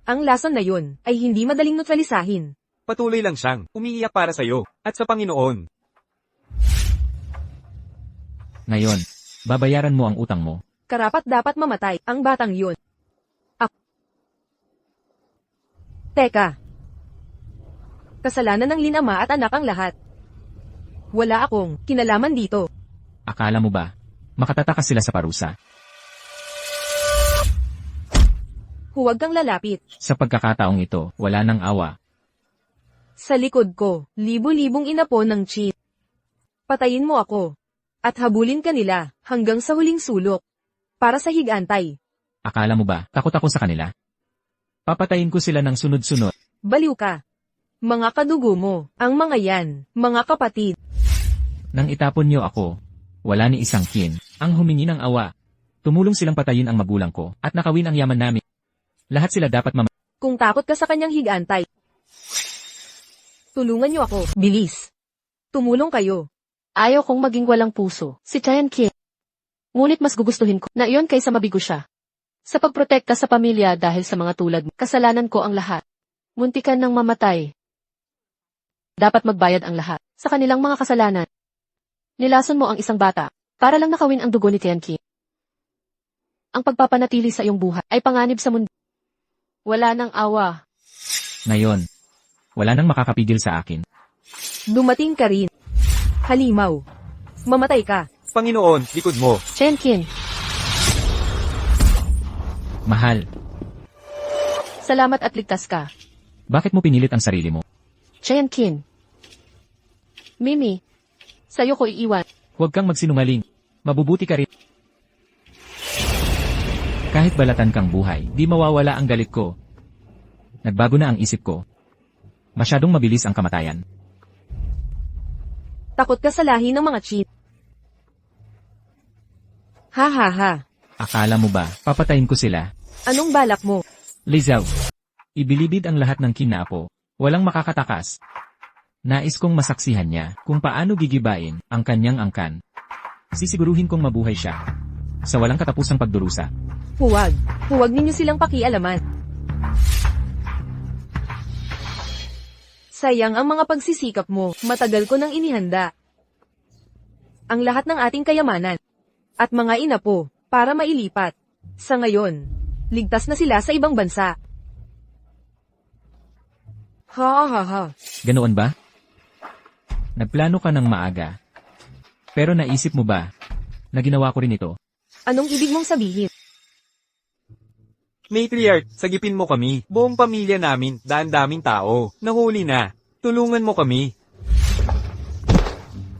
Ang lason na yun ay hindi madaling neutralisahin. patuloy lang siyang umiiyak para sa'yo at sa Panginoon. Ngayon, babayaran mo ang utang mo. Karapat dapat mamatay ang batang yun. Teka. Kasalanan ng linama at anak ang lahat. Wala akong kinalaman dito. Akala mo ba, makatatakas sila sa parusa? Huwag kang lalapit. Sa pagkakataong ito, wala nang awa. Sa likod ko, libo-libong inapo ng cheat. Patayin mo ako. At habulin ka nila hanggang sa huling sulok. Para sa higantay. Akala mo ba, takot ako sa kanila? Papatayin ko sila ng sunod-sunod. Baliw ka. Mga kadugo mo, ang mga yan, mga kapatid. Nang itapon niyo ako, wala ni isang kin, ang humingi ng awa. Tumulong silang patayin ang magulang ko, at nakawin ang yaman namin. Lahat sila dapat Kung takot ka sa kanyang higantay. Tulungan niyo ako, bilis. Tumulong kayo. Ayaw kong maging walang puso, si Chayan King. Ngunit mas gugustuhin ko na iyon kaysa mabigo siya. Sa pagprotekta sa pamilya dahil sa mga tulad mo, kasalanan ko ang lahat. Muntikan ng mamatay. Dapat magbayad ang lahat sa kanilang mga kasalanan. Nilason mo ang isang bata para lang nakawin ang dugo ni Tian Qi. Ang pagpapanatili sa iyong buhay ay panganib sa mundo. Wala nang awa. Ngayon, wala nang makakapigil sa akin. Dumating ka rin. Halimaw. Mamatay ka. Panginoon, likod mo. Chen Qin, Mahal, salamat at ligtas ka. bakit mo pinilit ang sarili mo? Chen Qin. Mimi, sa'yo ko iiwan. Huwag kang magsinungaling. Mabubuti ka rin. Kahit balatan kang buhay, di mawawala ang galit ko. Nagbago na ang isip ko. Masyadong mabilis ang kamatayan. Takot ka sa lahi ng mga cheat. Ha ha ha. Akala mo ba, papatayin ko sila? Anong balak mo? Lizelle, ibilibid ang lahat ng kinaapo. Walang makakatakas. Nais kong masaksihan niya kung paano gigibain ang kanyang angkan. Sisiguruhin kong mabuhay siya. Sa walang katapusang pagdurusa. Huwag. Huwag ninyo silang pakialaman. Sayang ang mga pagsisikap mo, matagal ko nang inihanda. Ang lahat ng ating kayamanan. At mga inapo, para mailipat. Sa ngayon, ligtas na sila sa ibang bansa. Ha ha ha. Ganoon ba? Nagplano ka ng maaga. Pero naisip mo ba na ginawa ko rin ito? Anong ibig mong sabihin? Matriarch, sagipin mo kami. Buong pamilya namin, daan-daming tao. Nahuli na. Tulungan mo kami.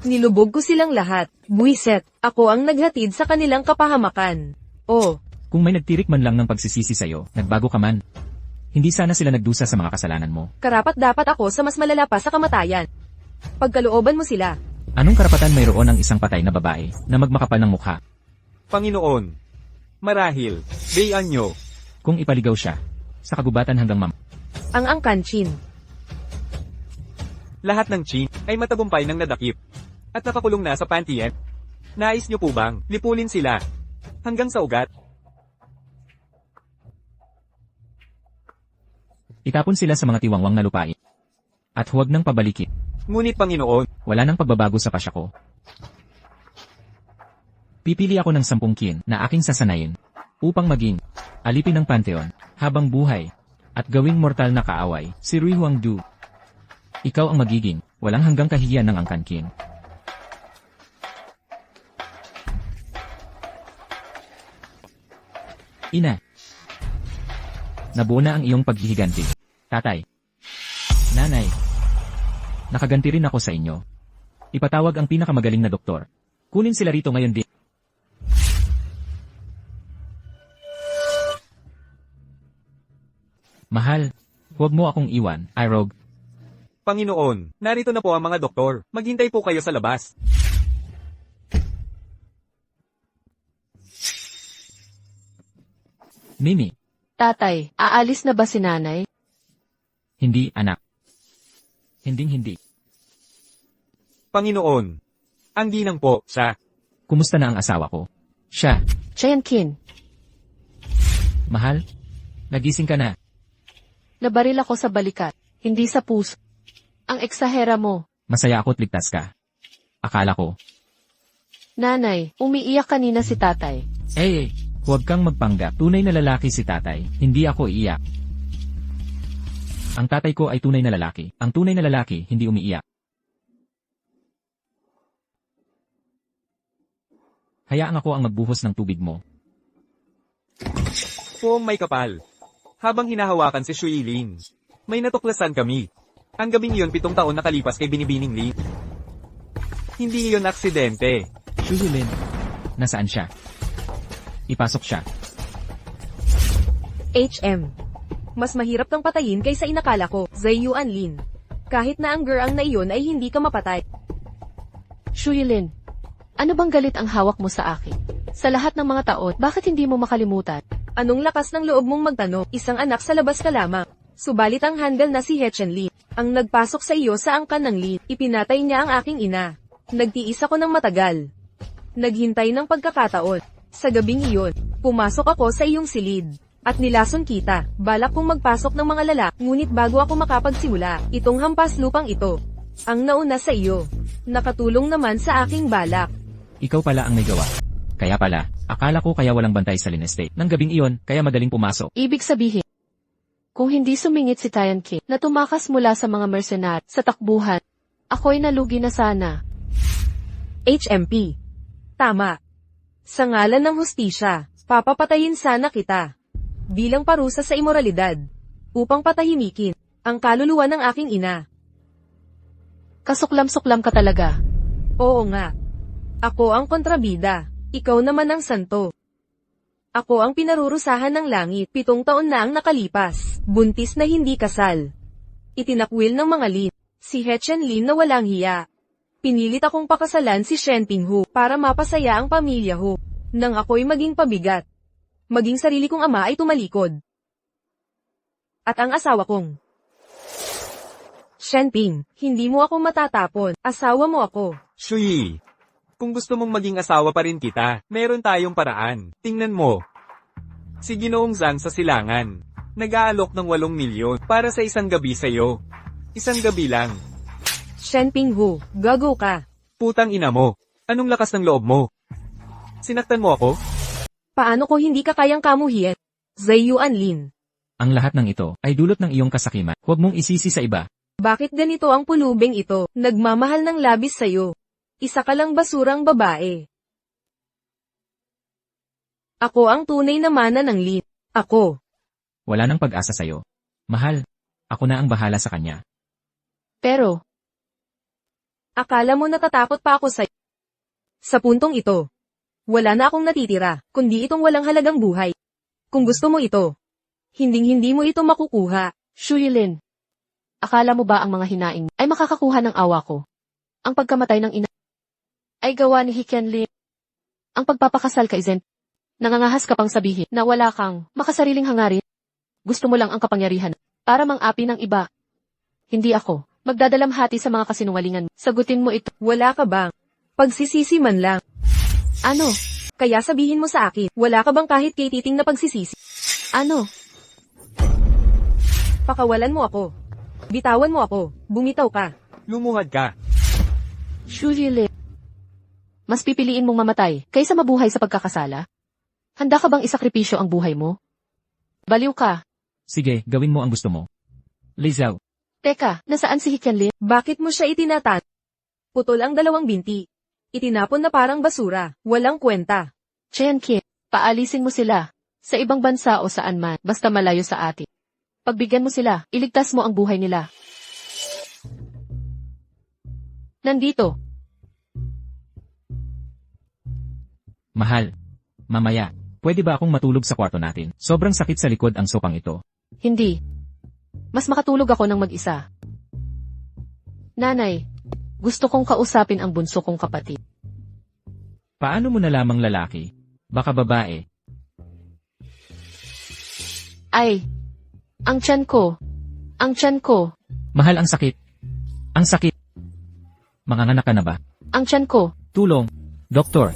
Nilubog ko silang lahat. Buiset, ako ang naghatid sa kanilang kapahamakan. Oh, Kung may nagtirik man lang ng pagsisisi sa'yo, nagbago ka man. Hindi sana sila nagdusa sa mga kasalanan mo. karapat dapat ako sa mas malala pa sa kamatayan. Pagkalooban mo sila. Anong karapatan mayroon ang isang patay na babae na magmakapal ng mukha Panginoon. Marahil, bayan nyo. kung ipaligaw siya sa kagubatan hanggang Ang angkanchin. Lahat ng chin ay matagumpay ng nadakip. At nakakulong na sa pantiyan. Nais nyo po bang lipulin sila? Hanggang sa ugat. Itapon sila sa mga tiwangwang na lupain. At huwag nang pabalikin. Ngunit Panginoon, Wala nang pagbabago sa pasya ko. Pipili ako ng 10 kin na aking sasanayin upang maging alipin ng Pantheon habang buhay at gawing mortal na kaaway si Rui Huangdu. Ikaw ang magiging walang hanggang kahihiyan ng angkan kin. Ina, nabuo na ang iyong paghihiganti. Tatay, nanay, nakaganti rin ako sa inyo. Ipatawag ang pinakamagaling na doktor. Kunin sila rito ngayon din. Mahal, huwag mo akong iwan, Irog. Panginoon, narito na po ang mga doktor. Maghintay po kayo sa labas. Mimi, Tatay, aalis na ba si nanay? hindi anak. Hinding-hindi. Panginoon, ang ginang po, siya. Kumusta na ang asawa ko? Siya, Chien Kin, mahal? Nagising ka na. nabaril ako sa balikat, hindi sa puso. Ang eksahera mo. Masaya ako't ligtas ka. Akala ko. Nanay, umiiyak kanina si tatay. Huwag kang magpanggap. Tunay na lalaki si tatay. Hindi ako iiyak. Ang tatay ko ay tunay na lalaki. Ang tunay na lalaki, hindi umiiyak. Hayaan ako ang magbuhos ng tubig mo. Poong may kapal. Habang hinahawakan si Shui Lin, may natuklasan kami. Ang gabing iyon 7 taon nakalipas kay Binibining Lin. Hindi iyon aksidente. Shuhulin. Nasaan siya? Ipasok siya. HM. Mas mahirap kang patayin kaysa inakala ko, Zai Yuan Lin. Kahit na ang geraang na iyon ay hindi ka mapatay. Shuilin, ano bang galit ang hawak mo sa akin? Sa lahat ng mga taon, bakit hindi mo makalimutan? Anong lakas ng loob mong magtanong, isang anak sa labas ka lamang. Subalit ang handle na si Hechen Lin, ang nagpasok sa iyo sa angkan ng Lin, ipinatay niya ang aking ina. Nagtiis ako ng matagal. Naghintay ng pagkakataon. Sa gabing iyon, pumasok ako sa iyong silid. At nilason kita, balak kong magpasok ng mga lalaki, ngunit bago ako makapagsimula, itong hampas lupang ito. Ang nauna sa iyo. Nakatulong naman sa aking balak. Ikaw pala ang may gawa. Kaya pala, akala ko kaya walang bantay sa Lin Estate. Nang gabing iyon, kaya madaling pumasok. Ibig sabihin, kung hindi sumingit si Tian King na tumakas mula sa mga mercenary sa takbuhan, ako'y nalugi na sana. HMP. Tama. Sa ngalan ng hustisya, papapatayin sana kita. Bilang parusa sa imoralidad. Upang patahimikin ang kaluluwa ng aking ina. Kasuklam-suklam ka talaga. Oo nga. Ako ang kontrabida. Ikaw naman ang santo. Ako ang pinarurusahan ng langit. 7 taon na ang nakalipas. Buntis na hindi kasal. Itinakwil ng mga Lin. Si Hechen Lin na walang hiya. Pinilit akong pakasalan si Shen Pinghu para mapasaya ang pamilya Hu. Nang ako'y maging pabigat. Maging sarili kong ama ay tumalikod. At ang asawa kong. Shen Ping, hindi mo ako matatapon. Asawa mo ako. Shui, kung gusto mong maging asawa pa rin kita, meron tayong paraan. Tingnan mo. Si Ginoong Zhang sa silangan. Nag-aalok ng 8 milyon para sa isang gabi sa'yo. Isang gabi lang. Shen Pinghu, gago ka. Putang ina mo. Anong lakas ng loob mo? Sinaktan mo ako? Paano ko hindi ka kayang kamuhian? Zai Yuan Lin. Ang lahat ng ito ay dulot ng iyong kasakiman. Huwag mong isisi sa iba. Bakit ganito ang pulubing ito? Nagmamahal ng labis sa'yo. Isa ka lang basurang babae. Ako ang tunay na mana ng Lin. Ako. Wala nang pag-asa sa'yo. Mahal, ako na ang bahala sa kanya. Pero, Akala mo natatakot pa ako sa'yo. Sa puntong ito. Wala na akong natitira, kundi itong walang halagang buhay. Kung gusto mo ito, hinding-hindi mo ito makukuha. Shuilin, akala mo ba ang mga hinaing ay makakakuha ng awa ko? Ang pagkamatay ng ina ay gawa ni Hiken Lin. Ang pagpapakasal kay Zen, nangangahas ka pang sabihin na wala kang makasariling hangarin. Gusto mo lang ang kapangyarihan para mang-api ng iba. Hindi ako magdadalamhati sa mga kasinungalingan. Sagutin mo ito. Wala ka bang pagsisisi man lang? Ano? Kaya sabihin mo sa akin, wala ka bang kahit kay titing na pagsisisi? Ano? Pakawalan mo ako. Bitawan mo ako. Bumitaw ka. Lumuhad ka. Shuilin, mas pipiliin mong mamatay kaysa mabuhay sa pagkakasala? Handa ka bang isakripisyo ang buhay mo? Baliw ka. Sige, gawin mo ang gusto mo. Lizao, Teka, nasaan si Hiken Lin? Bakit mo siya itinatan? Putol ang 2 binti. Itinapon na parang basura. Walang kwenta. Chien Kin, paalisin mo sila. Sa ibang bansa o saan man, basta malayo sa atin. Pagbigyan mo sila, iligtas mo ang buhay nila. Nandito. mahal. Mamaya, pwede ba akong matulog sa kwarto natin? Sobrang sakit sa likod ang sopang ito. Hindi. Mas makatulog ako ng mag-isa. Nanay, gusto kong kausapin ang bunso kong kapatid. Paano mo na lamang lalaki? Baka babae. Ay, ang tiyan ko. Ang tiyan ko. Mahal, ang sakit. Ang sakit. Manganganak ka na ba? Ang tiyan ko. Tulong. Doktor.